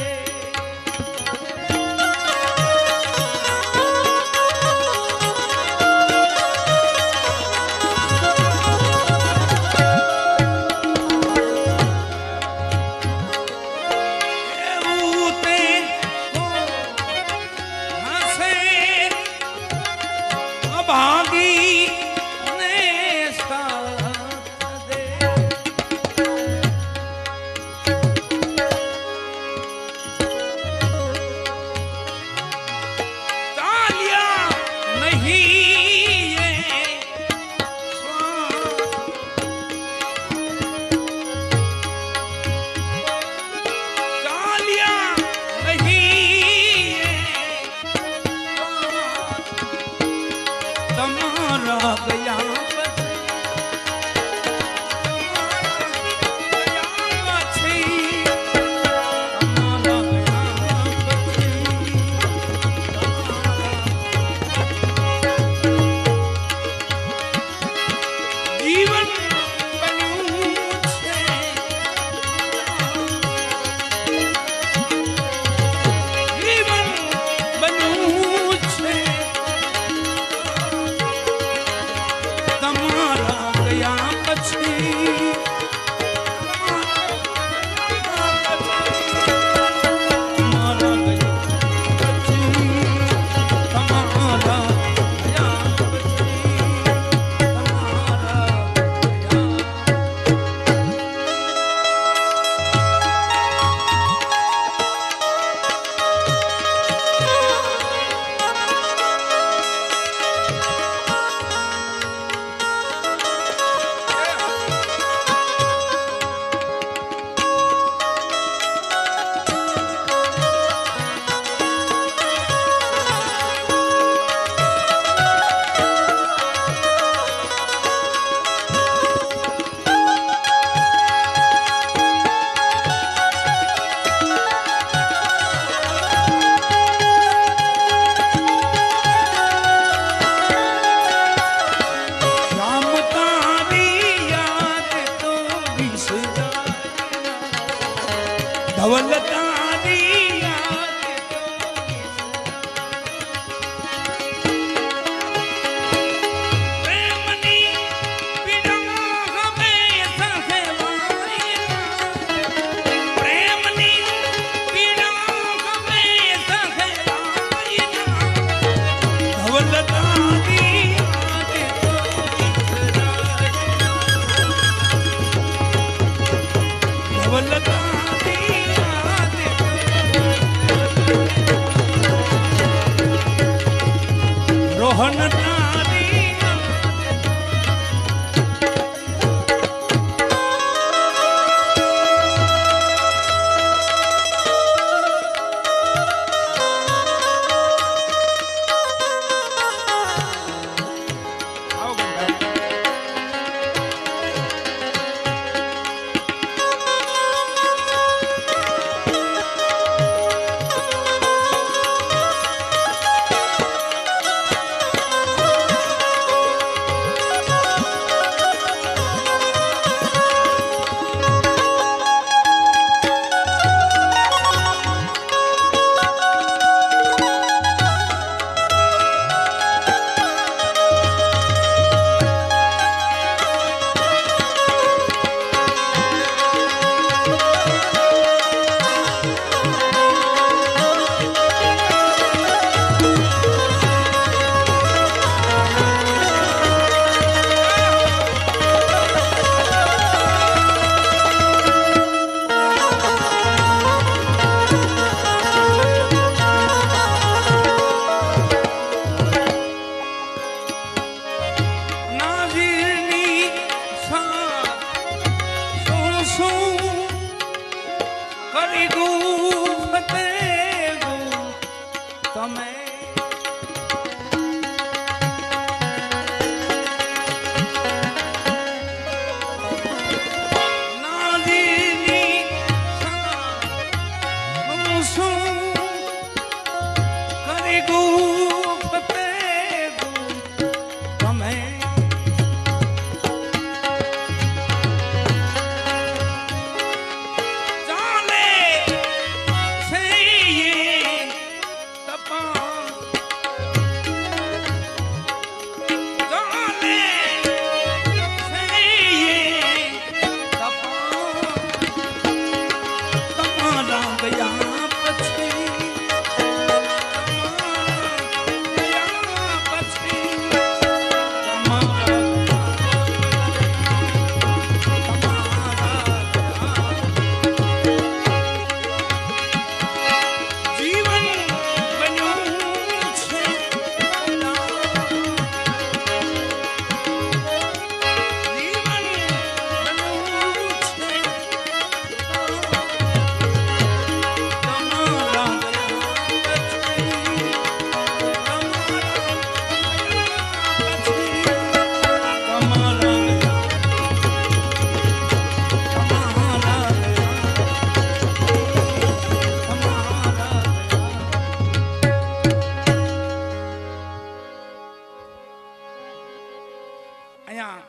અહીંયા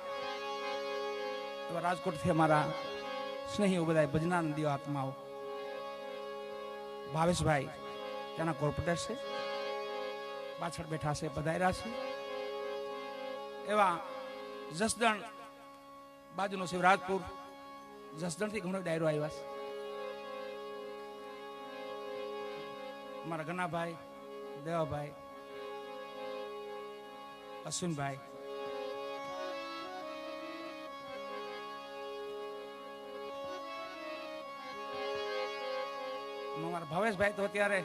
રાજકોટથી અમારા સ્નેહીઓ બધા ભજનાનંદીઓ આત્માઓ ભાવેશભાઈ ત્યાંના કોર્પોરેટર છે, પાછળ બેઠા છે, પધાર્યા છે. એવા જસદણ બાજુનો શિવરાજપુર, જસદણથી ઘણો ડાયરો આવ્યા છે. અમારા ગનાભાઈ, દેવાભાઈ, અશ્વિનભાઈ, અમારા ભાવેશભાઈ તો અત્યારે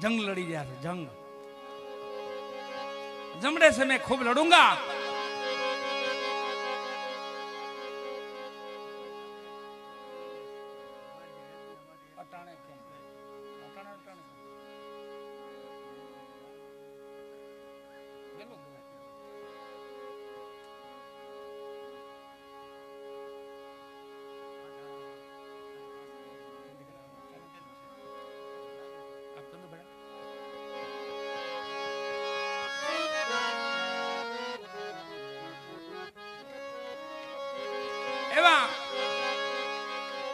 જંગ લડી રહ્યા છે. જંગ જમડે છે મેં ખૂબ લડુંગા.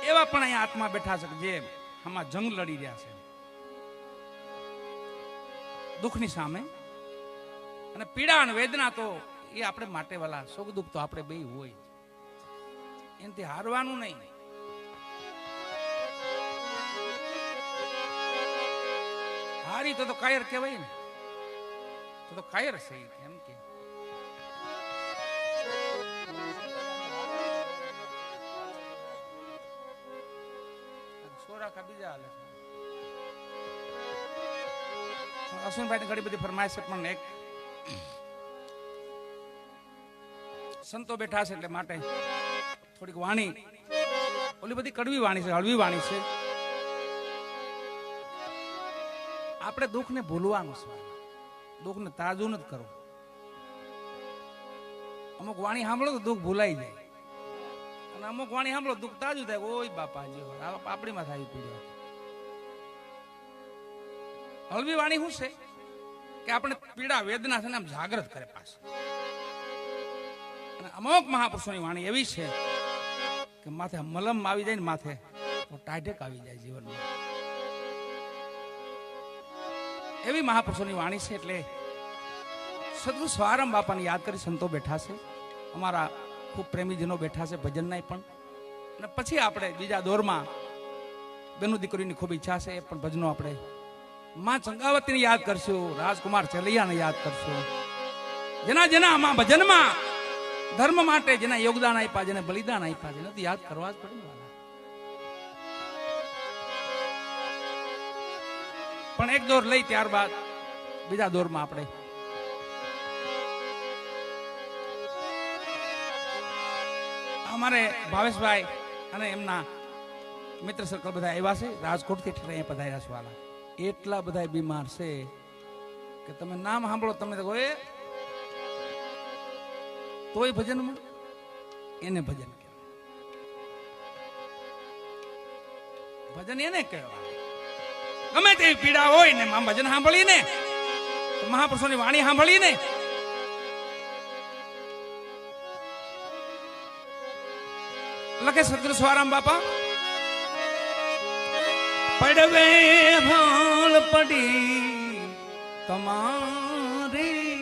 એવા પણ અહીંયા આત્મા બેઠા છે જે આમાં જંગ લડી રહ્યા છે દુઃખની સામે. અને પીડા અને વેદના તો એ આપણે માટે વાલા, સુખ દુઃખ તો આપણે બે હોય, એનાથી હારવાનું નહીં. હારી તો કાયર કહેવાય ને, તો કાયર છે એમ કે. બીજા હાલે અશ્વિનભાઈ ઘણી બધી ફરમાઈશ છે, પણ એક સંતો બેઠા છે એટલે માટે થોડીક વાણી, ઓલી બધી કડવી વાણી છે, હળવી વાણી છે. આપણે દુઃખને ભૂલવાનું છે, દુઃખને તાજું નથી કરવું. અમુક વાણી સાંભળો તો દુઃખ ભૂલાઈ જાય, અને અમુક વાણી સાંભળો દુઃખ તાજું થાય. ઓય બાપાજી આપણીમાં થાય પીડ્યા. હળવી વાણી શું છે કે આપણે પીડા વેદના છે ને આમ જાગૃત કરે પાછું. અને અમુક મહાપુરુષોની વાણી એવી છે કે માથે મલમ આવી જાય ને માથે તો ટાઢેક આવી જાય જીવનમાં. એવી મહાપુરુષોની વાણી છે. એટલે સદગુરુ સ્વારામ બાપાને યાદ કરી સંતો બેઠા છે, અમારા ખૂબ પ્રેમીજનો બેઠા છે ભજનના પણ. અને પછી આપણે બીજા દોરમાં બેનું દીકરીની ખૂબ ઈચ્છા છે, એ પણ ભજનો આપણે માં ચંગાવતીને યાદ કરશું, રાજકુમાર ચલૈયાને યાદ કરશું. જેના જેના આમાં ભજનમાં ધર્મ માટે જેના યોગદાન આપ્યા, જેને બલિદાન આપ્યા, જેને તો યાદ કરવા જ પડે. પણ એક દોર લઈ ત્યારબાદ બીજા દોરમાં આપણે અમારે ભાવેશભાઈ અને એમના મિત્ર સર્કલ બધા આવ્યા છે, રાજકોટથી અહીંયા પધાર્યા છે વાલા. એટલા બધા બીમાર છે કે તમે નામ સાંભળો તમે તો તોય ભજનમાં એને ભજન કહેવાય. ભજન એને કહેવાય. ગમે તેવી પીડા હોય ને ભજન સાંભળીને, મહાપુરુષોની વાણી સાંભળીને લખે સદગુરુ સ્વારામ બાપા, પડવે ભાળ પડી તમારી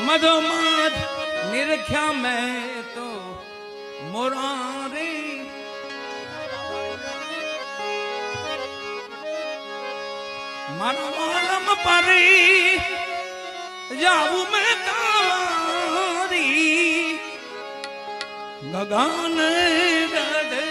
મધોમધ નિરખ્યા મેં તો મોરારી મારા માલમ પરી જાવું મેં તારી ગગન ગડે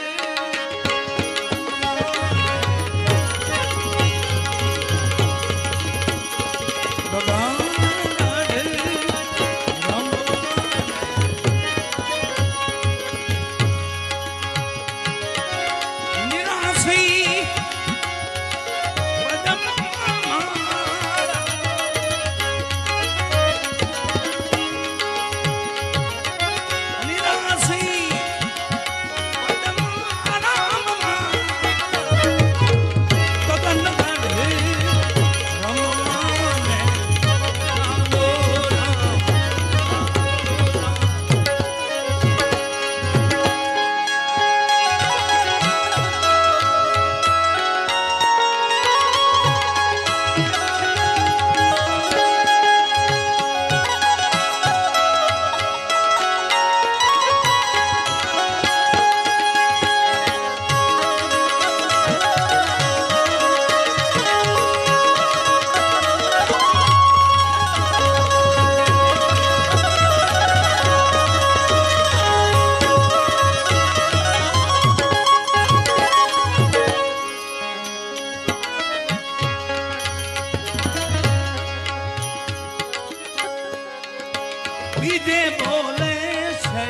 બીજે બોલે છે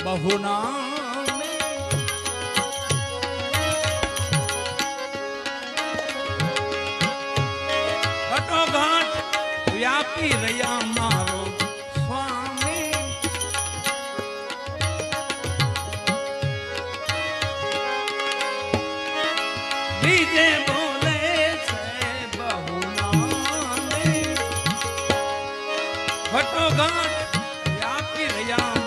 બહુ નામે ઘટોઘાટ વ્યાપી રહ્યા મારો સ્વામી બીજે બોલે છે બહુ નામે ઘટોઘાટ વ્યાપી રહ્યા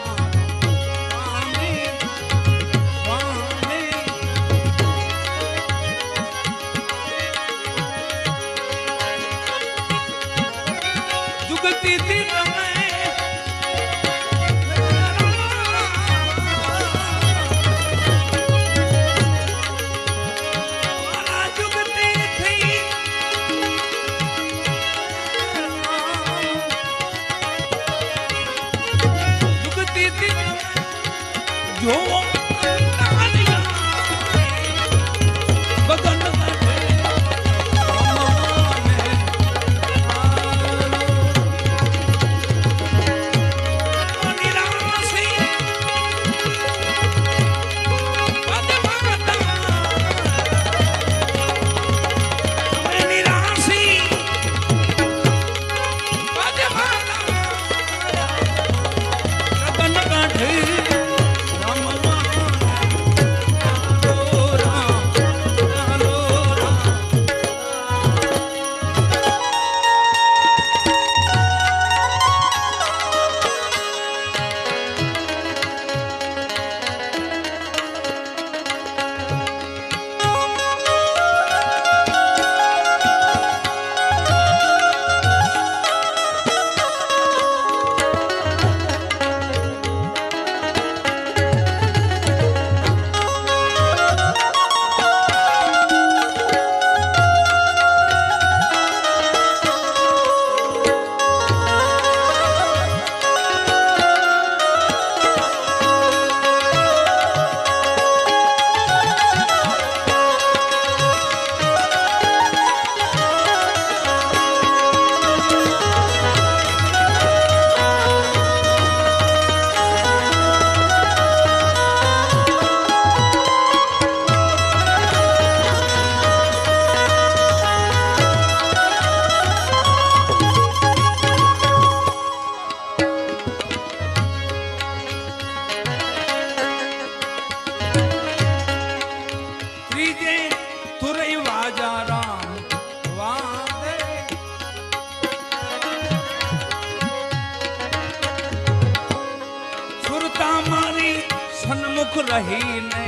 સન્મુખ રહીને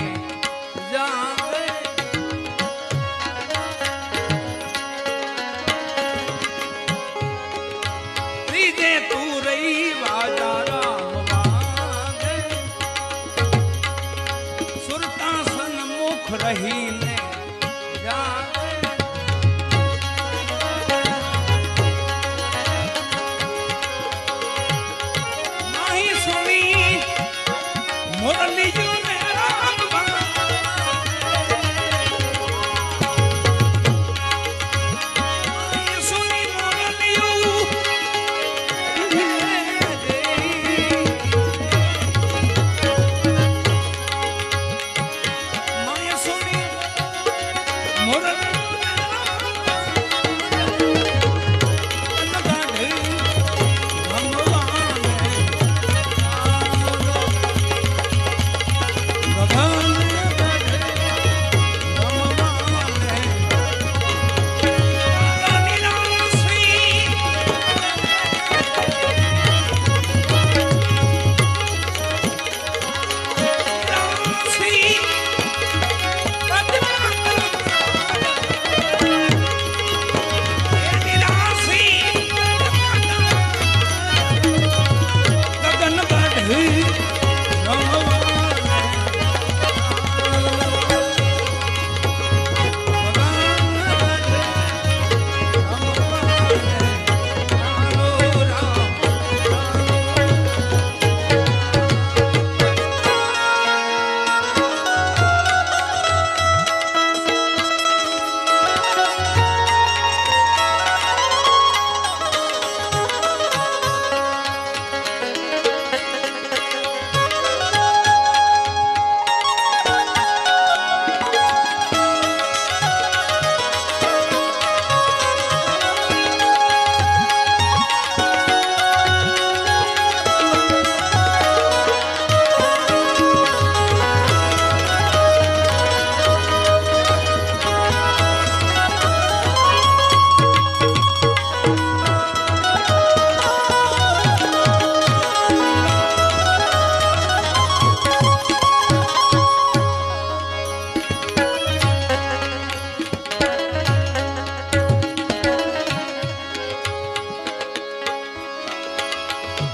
જાવે ત્રીજે તું રહી વાજા રામ વાગે સુરતા સન્મુખ રહીને જાવે માહી સુની મુરલી જો ને રામ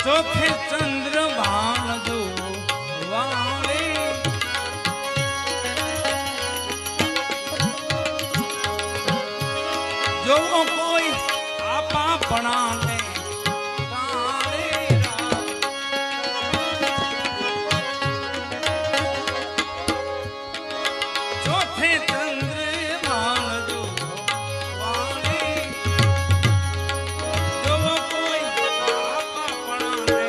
ચોથે ચંદ્ર ભાન જો વાળે જો કોઈ આપા પણાને ચોથે ચંદ્ર ભાન જો વાળે જો કોઈ આપા પણાને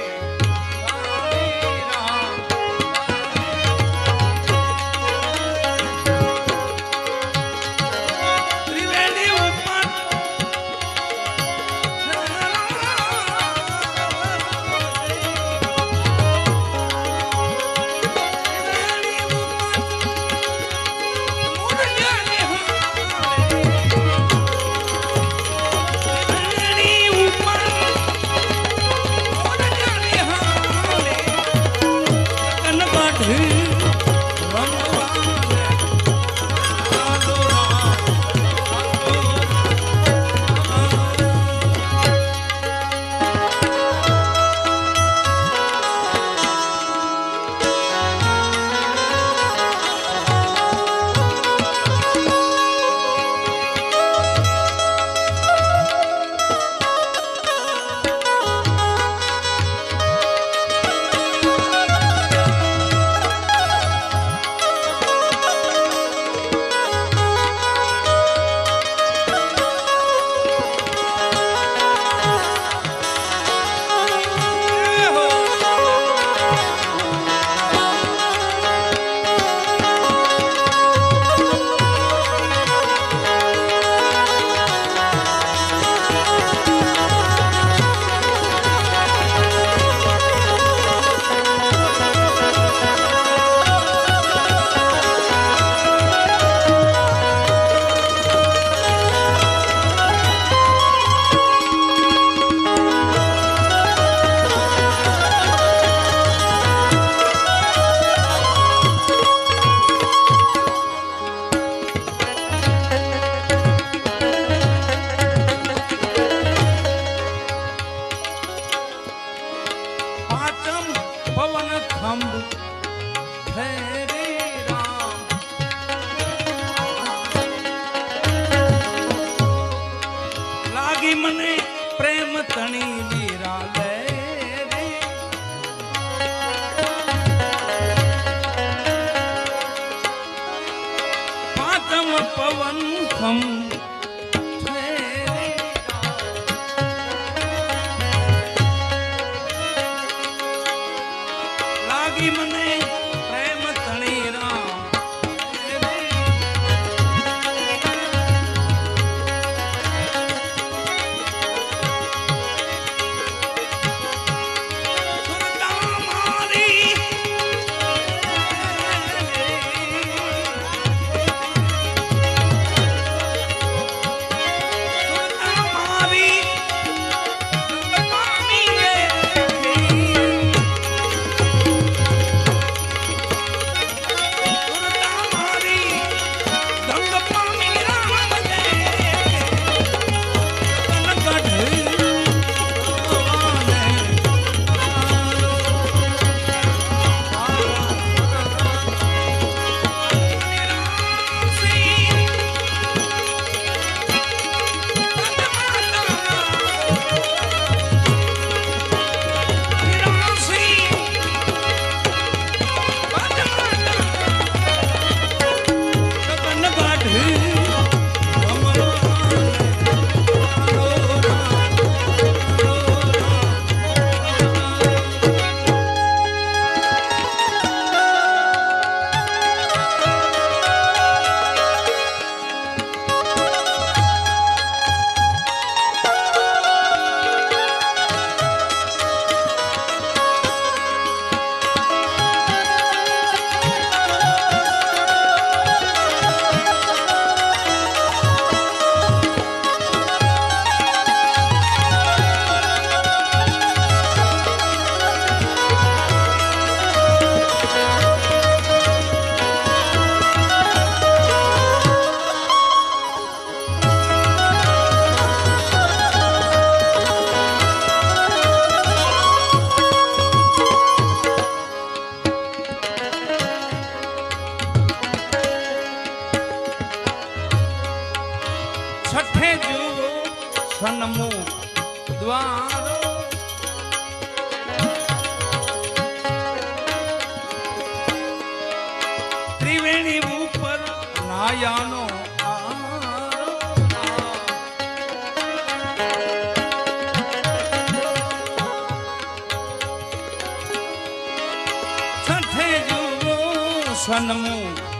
ત્રિવેણી ઉપર મને પ્રેમ તણી વીરા લે રે પાંચમ પવન ખમ લાગી મને પ્રેમ તણી રામ સન્મુખ દ્વારો ત્રિવેણી ઉપર નાયાનો છઠે જુઓ સન્મુખ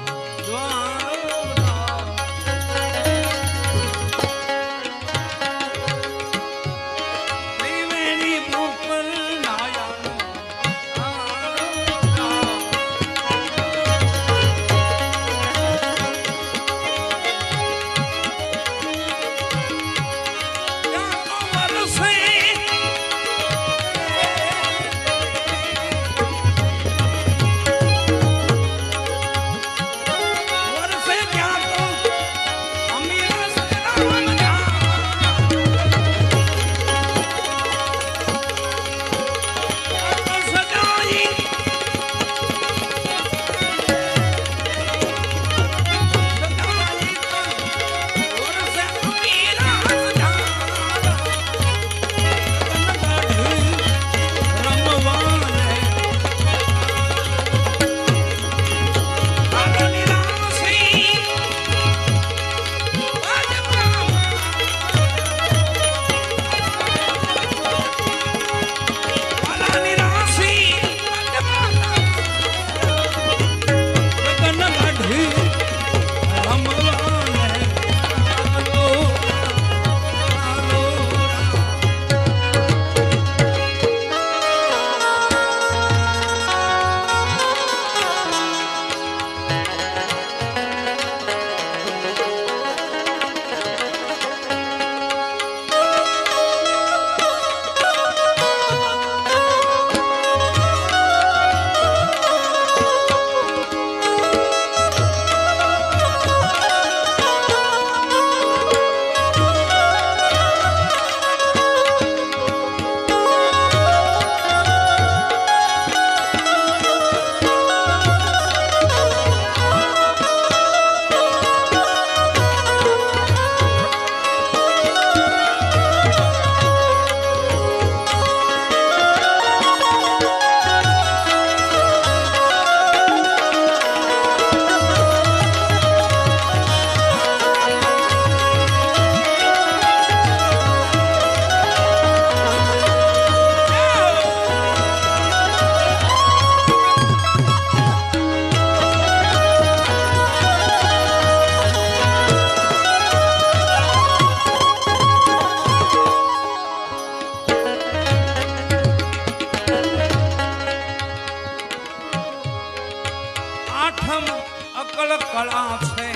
કળા છે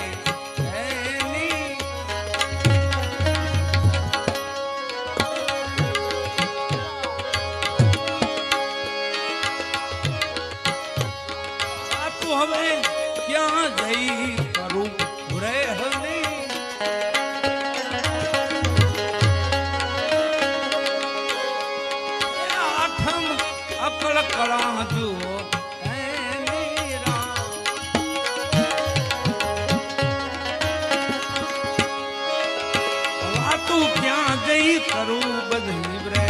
એની આ તું હવે ક્યાં જઈ કરું રહેલી આઠમ અકળ કળા જુઓ ક્યાં જઈ કરું બધી રે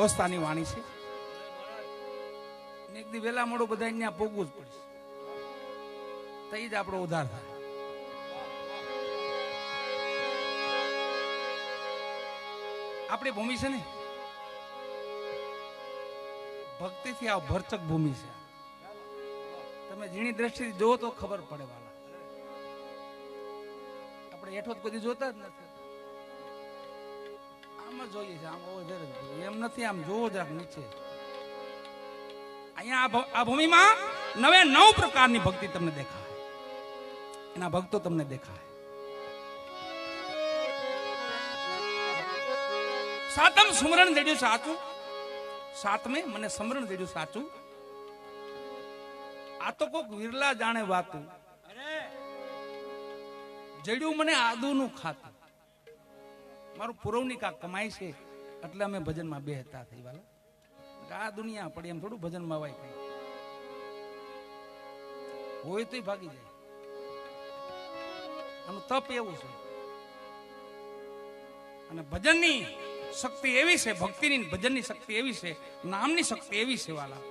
અવસ્થાની વાણી છે. એક દી વેલા મોડું બધા ત્યાં પોગવું જ પડશે, તઈ જ આપણો ઉદ્ધાર થાય. આપણી ભૂમિ છે ને ભક્તિથી આ ભરચક ભૂમિ છે. તમે ઝીણી દ્રષ્ટિથી જોવો તો ખબર પડે વાલા. આપણે હેઠો કદી જોતા જ નથી, આમ જ જોઈએ છે, આમ એમ નથી, આમ જોવો જરાક નીચે. અહીંયા આ ભૂમિમાં 99 પ્રકારની ભક્તિ તમને દેખાય, એના ભક્તો તમને દેખાય. સાતમ સુમરણ દેડ્યું સાચું, સાતમે મને સમરણ દેડ્યું સાચું. આ તો કોક વિરલા જાણે વાતું, જડ્યું મને આદુનું ખાતું. મારું પુરવની કાક કમાય છે એટલે અમે ભજનમાં બેહતા થઈ વાલા. આ દુનિયા પડી એમ થોડું ભજનમાં વાય કઈ હોય તોય ભાગી જાય. આનું તપ એવું છે. અને ભજનની શક્તિ એવી છે, ભક્તિની ભજનની શક્તિ એવી છે, નામની શક્તિ એવી છે વાલા.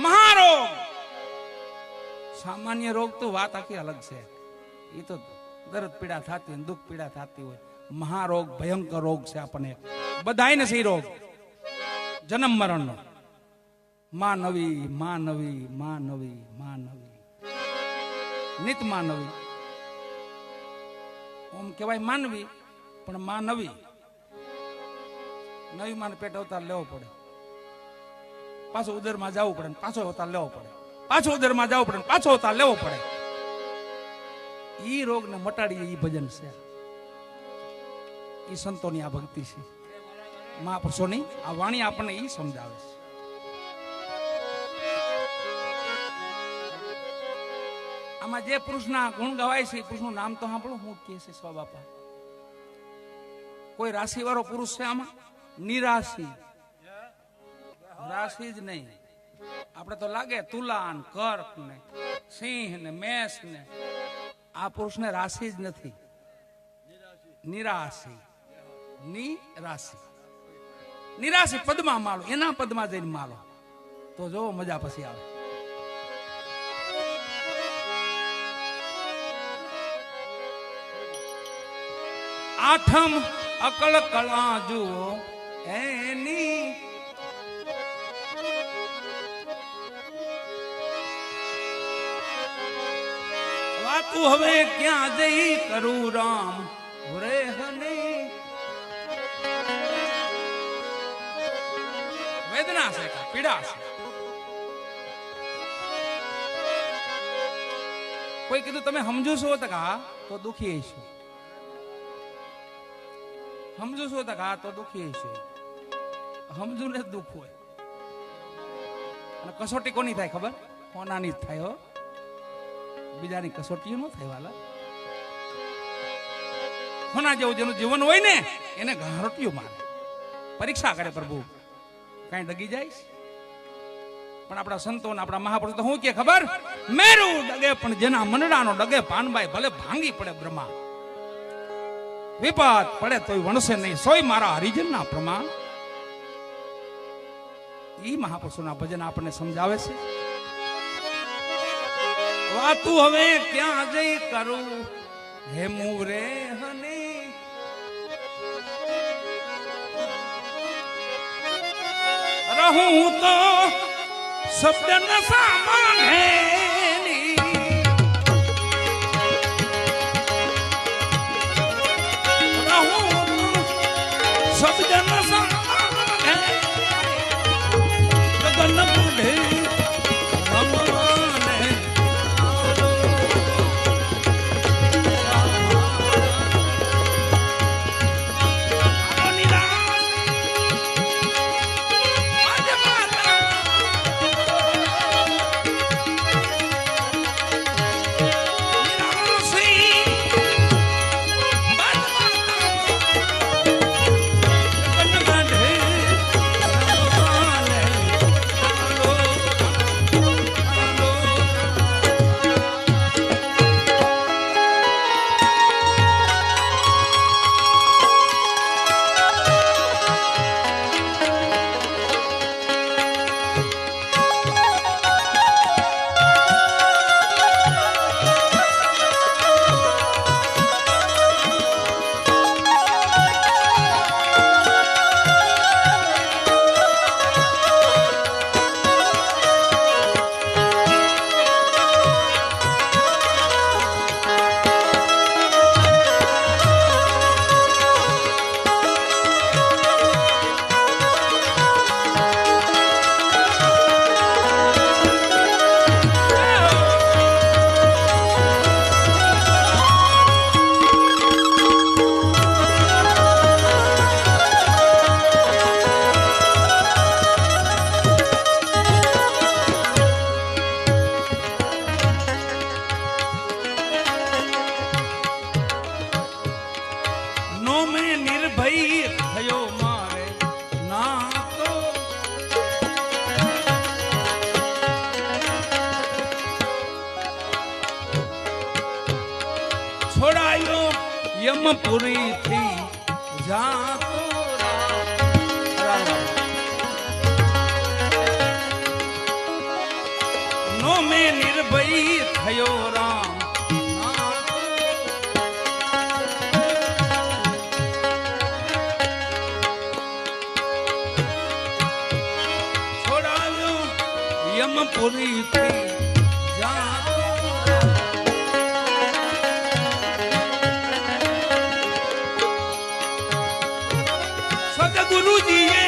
મહારોગ સામાન્ય રોગ તો વાત આખી અલગ છે. એ તો દર્દ પીડા થતી હોય, દુઃખ પીડા થતી હોય. મહારોગ ભયંકર રોગ છે આપણને બધાયને છે. રોગ જન્મ મરણનો. માં નવી, માં નવી, માં નવી, માં નવી, નિત માં નવી. ઓમ કહેવાય માનવી, પણ માં નવી. નવી માં પેટ અવતાર લેવો પડે, પાછો ઉદરમાં જવું પડે, પાછો અવતાર લેવો પડે, પાછો ઉદરમાં જવું પડે, પાછો અવતાર લેવો પડે. ઈ રોગને મટાડી ઈ ભજન છે. ઈ સંતોની આ ભક્તિ છે. મહાપુરુષોની આ વાણી આપણને ઈ સમજાવે છે. આમાં જે પુરુષના ગુણ ગવાય છે, પુરુષનું નામ તો સાંભળો શું કહે છે સ્વા બાપા. કોઈ રાશિ વાળો પુરુષ છે આમાં? નિરાશી. રાશિ જ નહીં. આપણે તો લાગે તુલા ને કર્ક ને સિંહ ને મેષ ને. આ પુરુષને રાશિ જ નથી, નિરાશી. નિરાશી, નિરાશી પદમાં માલો, એના પદમાં જઈને માલો તો જો મજા પછી આવે. આઠમ અકલ કળા જુઓ એની, વાતું હવે ક્યાં જઈ કરું રામ રેહની. વેદના છે, પીડા છે. કોઈ કીધું તમે સમજો છો તો હા તો દુખી છો, સમજો છો તો હા તો દુખી છે. સમજુ ને દુઃખ હોય. અને કસોટી કોની થાય ખબર? કોનાની જ થાય હો, બીજાની કસોટી નો થાય વાલા. કોના જેવું જેનું જીવન હોય ને એને ઘારોટીઓ મારે, પરીક્ષા કરે પ્રભુ. કઈ ડગી જાય? પણ આપણા સંતો ને આપણા મહાપુરુષો તો શું કે ખબર? મેરું ડગે પણ જેના મનડાનો ડગે પાનબાઈ ભલે ભાંગી પડે બ્રહ્મા, વિપત પડે તોય વણસે નહીં, સોય મારા હરિજન ના પ્રમાણ. ઈ મહાપુરુષોના ભજન આપણને સમજાવે છે. વાતું હવે ક્યાં જઈ કરું હે મુરે હની, રહું તો શબ્દ ન સામાન હે ની, રહું તો શબ્દ ન સામાન હે, ગગન બુઢે યમપુરી થી જાતો નો મેં નિર્ભય થયો રામ છોડાવ્યો યમપુરી થી જાતો સદગુરુજીએ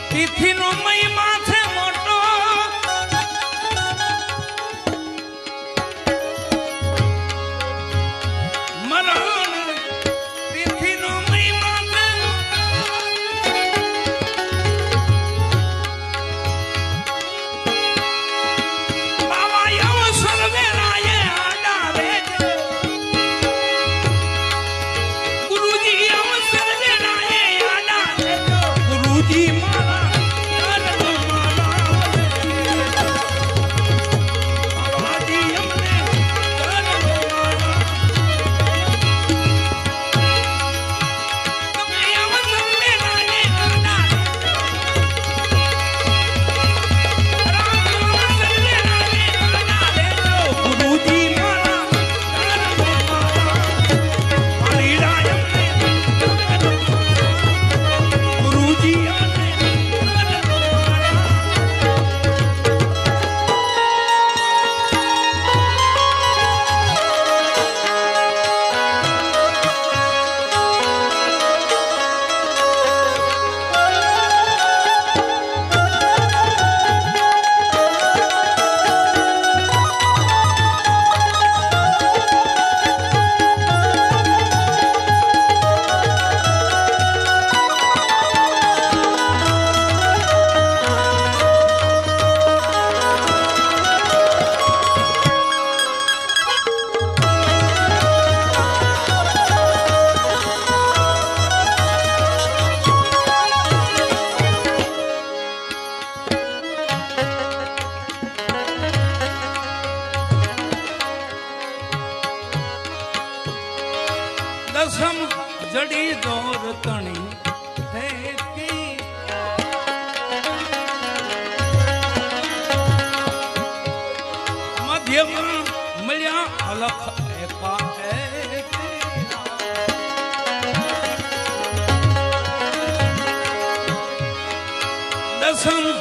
તિથિનો મહિમા છે મોટો મરણ તિથિનો મહિમા છે બાવા યવ સર્વેરાએ આડા રે ગુરુજી યવ સર્વેરાએ આડા રે ગુરુજી દસમ જડી દોર તણી ફેંકી મધ્યમાં મળ્યા અલખ એકા દસમ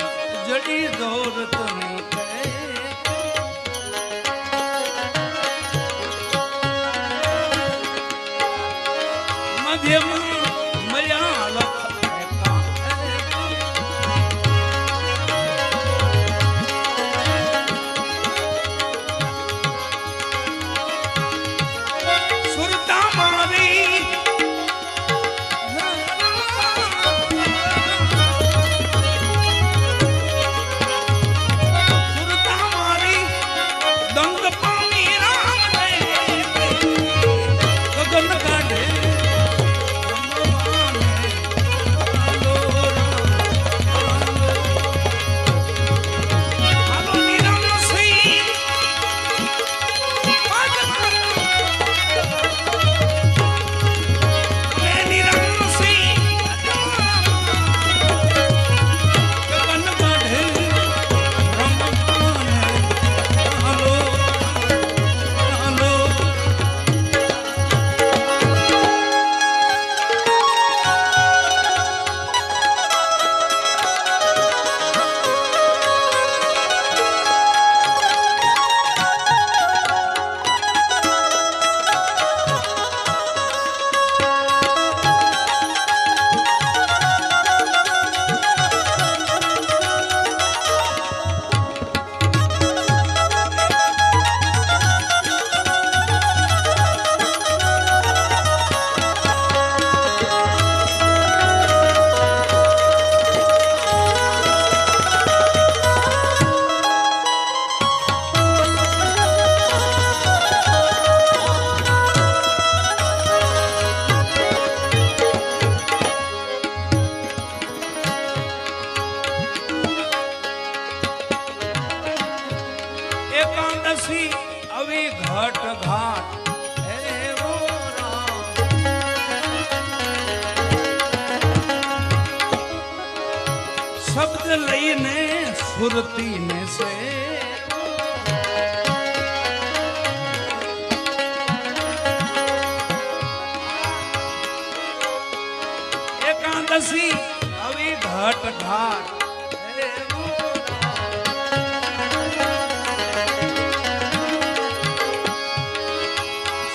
શબ્દ લઈને સુરતી ને સે એકાદશી આવી ઘાટ ઘાટ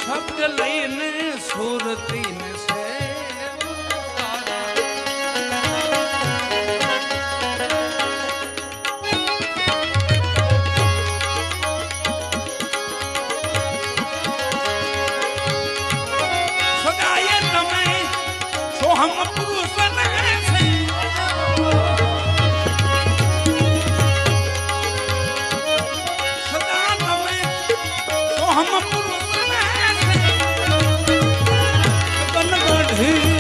શબ્દ લઈને સુરતી ને સે हम पुरुष सदा तमें तो हम पुरुष बन गढ़ी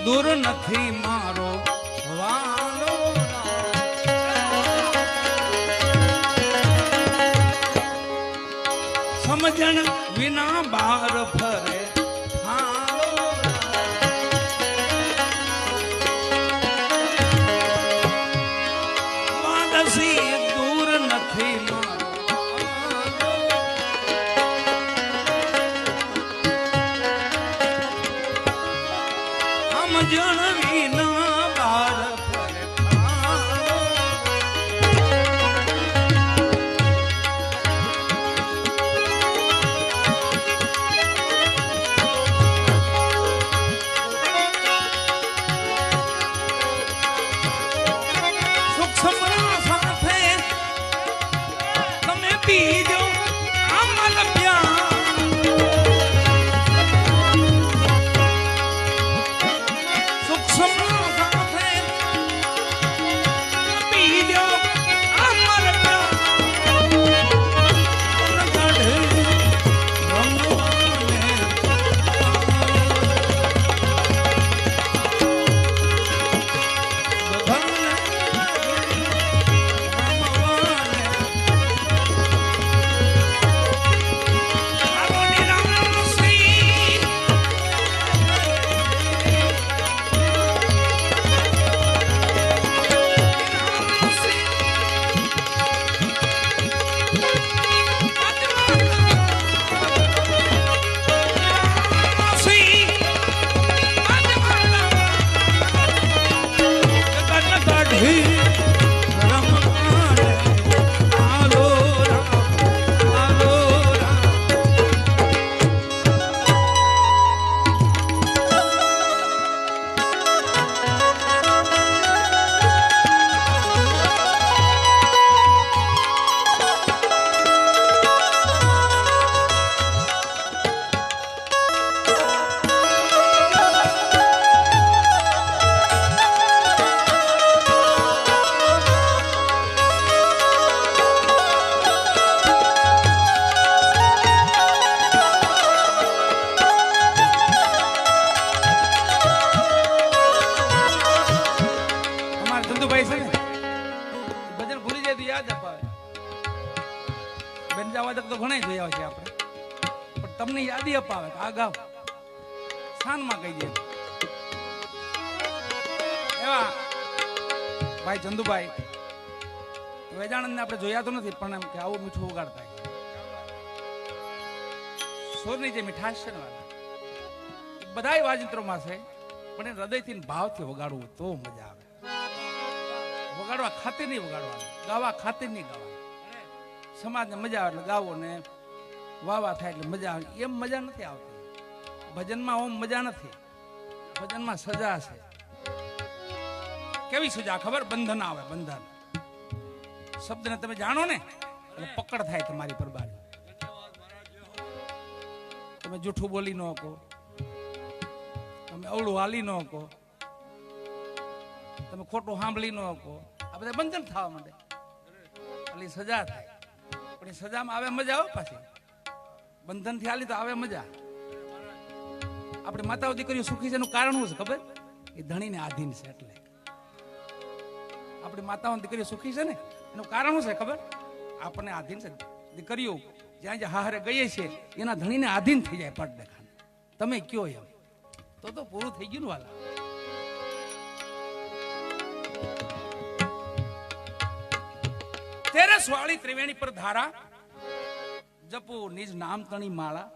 દૂર નથી મારો વાલો સમજણ વિના બાર ફરે વાદસી દૂર નથી સમજણ વિના બાર પીજો અમલ પ્યાર સૂક્ષ્મ સાથે પીજો અમલ તમને યાદી અપાવે આ ગાવ સ્થાનમાં કહી દે એવા ભાઈ ચંદુભાઈ વેજાણંદ ને આપણે જોયા તો નથી પણ એમ કે આવું મીઠું વગાડતા સોરની જે મીઠાશ છે ને વાલા બધા વાજિંત્રોમાં છે પણ એ હૃદયથી ભાવથી વગાડવું તો મજા આવે વગાડવા ખાતે નહીં વગાડવાનું ગાવા ખાતે નહીં ગાવાનું સમાજને મજા આવે એટલે ગાવો ને વાવા થાય એટલે મજા આવે એમ મજા નથી આવતી ભજનમાં ઓમ મજા નથી ભજનમાં સજા છે કેવી સજા ખબર બંધન આવે બંધન શબ્દને તમે જાણો ને એટલે પકડ થાય તમારી પર બારી તમે જૂઠું બોલી ન કહો તમે અવળું હાલી ન કહો તમે ખોટું સાંભળી ન કહો આ બધા બંધન થવા માંડે એટલે સજા થાય પણ એ સજામાં આવે મજા આવે પાછી બંધન થી હાલી તો આવે મજા આપણે માતાઓ દીકરીઓ સુખી છે એનું કારણ શું છે ખબર એ ધણીને આધીન છે એટલે આપણી માતાઓ દીકરીઓ સુખી છે ને એનું કારણ શું છે ખબર આપણને આધીન છે દીકરીઓ જ્યાં જ્યાં હારે ગઈએ છે એના ધણીને આધીન થઈ જાય પટ દેખાને તમે કયો એમ તો પૂરું થઈ ગયું ને વાલા તેરસ વાળી ત્રિવેણી પર ધારા જપો નિજ નામ તણી માળા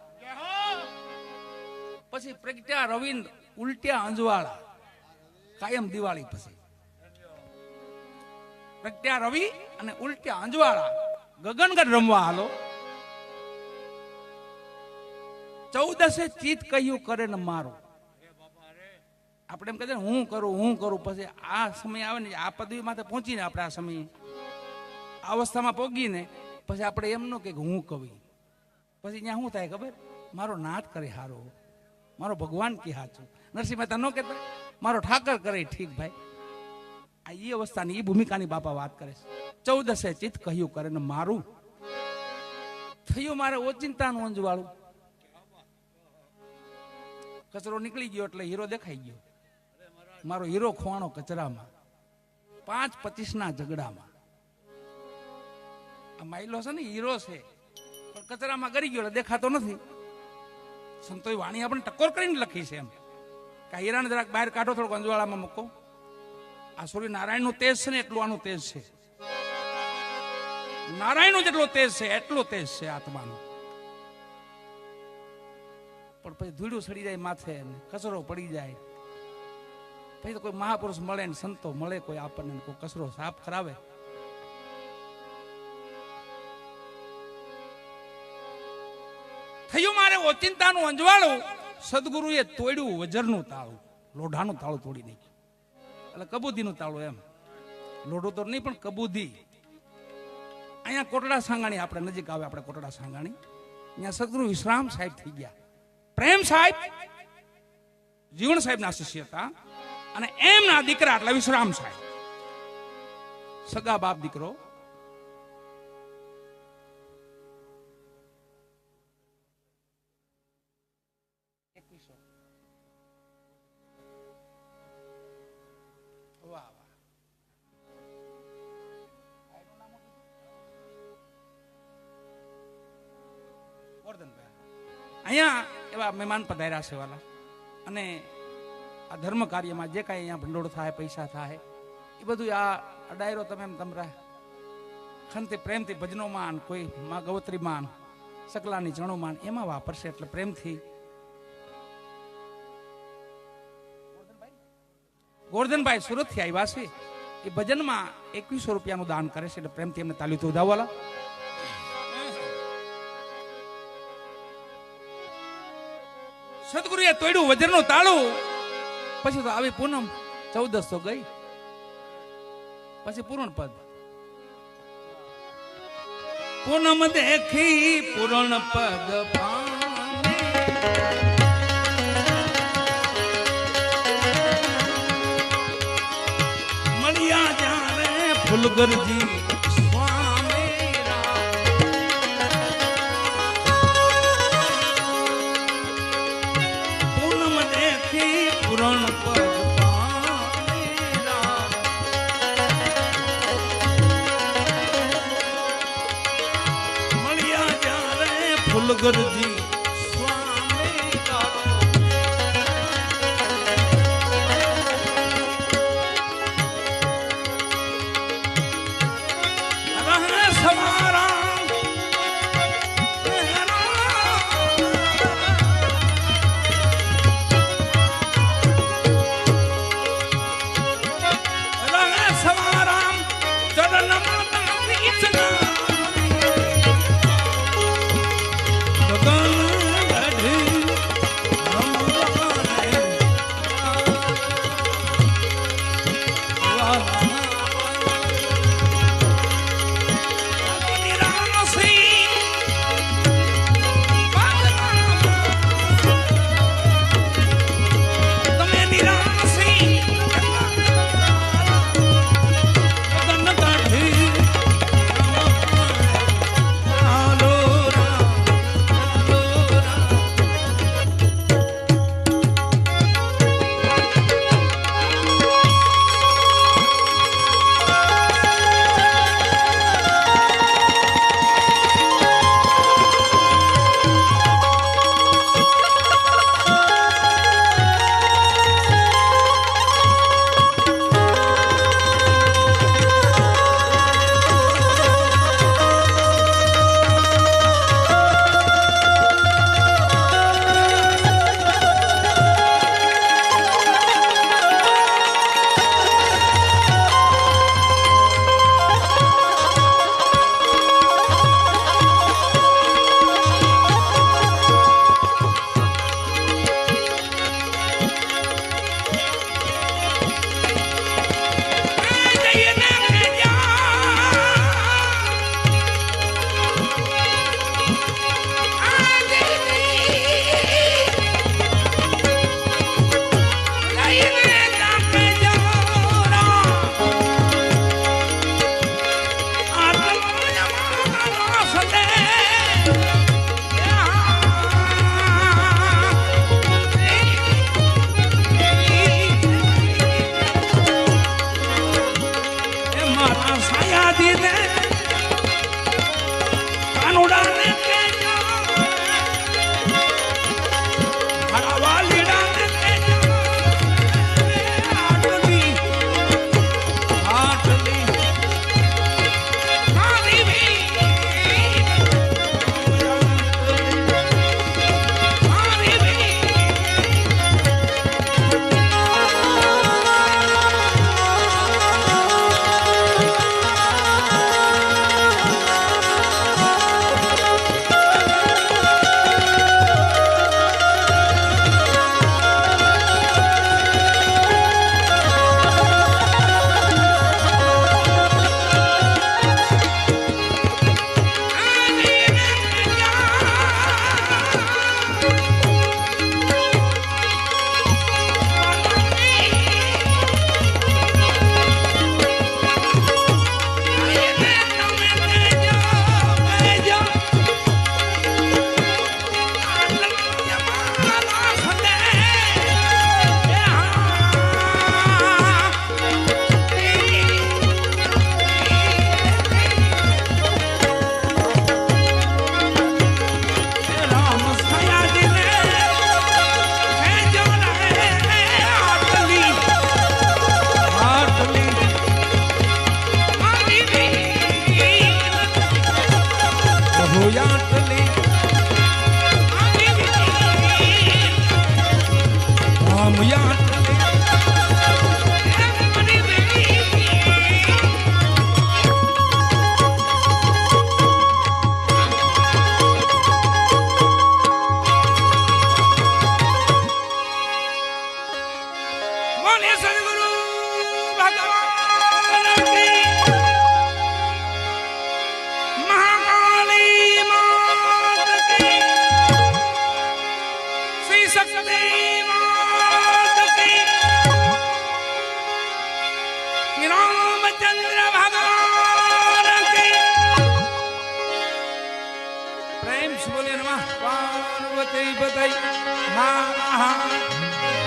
પછી પ્રગટ્યા રવિન્દ્ર ઉલટ્યા અંજવાળા કાયમ દિવાળી પછી પ્રગટ્યા રવિ અને ઉલટ્યા અંજવાળા ગગનગઢ રમવા હાલો 14 ચિત કહ્યું કરે ને મારું આપણે એમ કહે હું કરું પછી આ સમય આવે ને આ પદવી માથે પહોંચીને આપણે આ સમયે અવસ્થામાં પહોંચીને પછી આપણે એમ ન કે હું કવિ પછી ત્યાં શું થાય ખબર મારો નાટ કરે હારો મારો ભગવાન કે હાચું નરસિંહ મહેતા ન કહેતા મારો ઠાકર કરે ઠીક ભાઈ આ એ અવસ્થાની એ ભૂમિકાની બાપા વાત કરે છે 14 ચિત કહ્યું કરે ને મારું થયું મારે ઓચિંતાનું અંજવાળું કચરો નીકળી ગયો એટલે હીરો દેખાઈ ગયો મારો હીરો ખોવાણો કચરામાં 5-25 ના ઝઘડામાં આ માયલો છે ને હીરો છે પણ કચરામાં ગરી ગયો દેખાતો નથી. સંતોએ વાણી આપણે ટકોર કરીને લખી છે એમ કે હીરાને જરાક બહાર કાઢો, થોડુંક અંજવાળામાં મૂકો. આ સૂર્યનારાયણનું તેજ છે ને એટલું આનું તેજ છે. નારાયણનો જેટલો તેજ છે એટલો તેજ છે આત્માનો. પણ પછી ધૂળું સડી જાય માથે, કચરો પડી જાય, પછી તો કોઈ મહાપુરુષ મળે ને સંતો મળે કોઈ આપણને કોઈ કચરો સાફ કરાવે. થયું મારે ઓચિંતાનું અંજવાળું. સદગુરુએ તોડ્યું વજરનું તાળું, લોઢાનું તાળું તોડી નાખ્યું. એટલે કબૂદીનું તાળું એમ, લોઢું તો નહીં પણ કબૂદી. અહીંયા કોટડા સાંગાણી આપણે નજીક આવે, આપણે કોટડા સાંગાણી, અહીંયા સદગુરુ વિશ્રામ સાહેબ થઈ ગયા. પ્રેમ સાહેબ જીવણ સાહેબ ના શિષ્ય હતા અને એમના દીકરા એટલે વિશ્રામ સાહેબ, સગા બાપ દીકરો. અહીંયા એવા મહેમાન પધાર્યા છે વાલા, અને આ ધર્મ કાર્યમાં જે કાંઈ અહીંયા ભંડોળ થાય, પૈસા થાય, એ બધું આ ડાયરો તમે એમ તમરા ખનથી પ્રેમથી ભજનો માન, કોઈ માં ગવત્રી માન, સકલાની ચણો માન એમાં વાપરશે. એટલે પ્રેમથી ગોરધનભાઈ સુરત થી આવ્યા છે, એ ભજનમાં 2100 રૂપિયાનું દાન કરે છે. એટલે પ્રેમથી એમને તાલી તો ઉધાવાલા. સદગુરુએ તોડ્યું વજરનું તાળું. પછી તો આવી પૂનમ 14 તો ગઈ, પછી પૂર્ણ પદ. પૂનમ દેખી પૂર્ણ પદ મળ્યા જાણે ફૂલગરજી ફૂલગરજી સ્વામી રહે સવારા રહે સવારા ચરણ માતા ઈચ્છના નામ યાદ પાર્વતી બધાઈ હા હા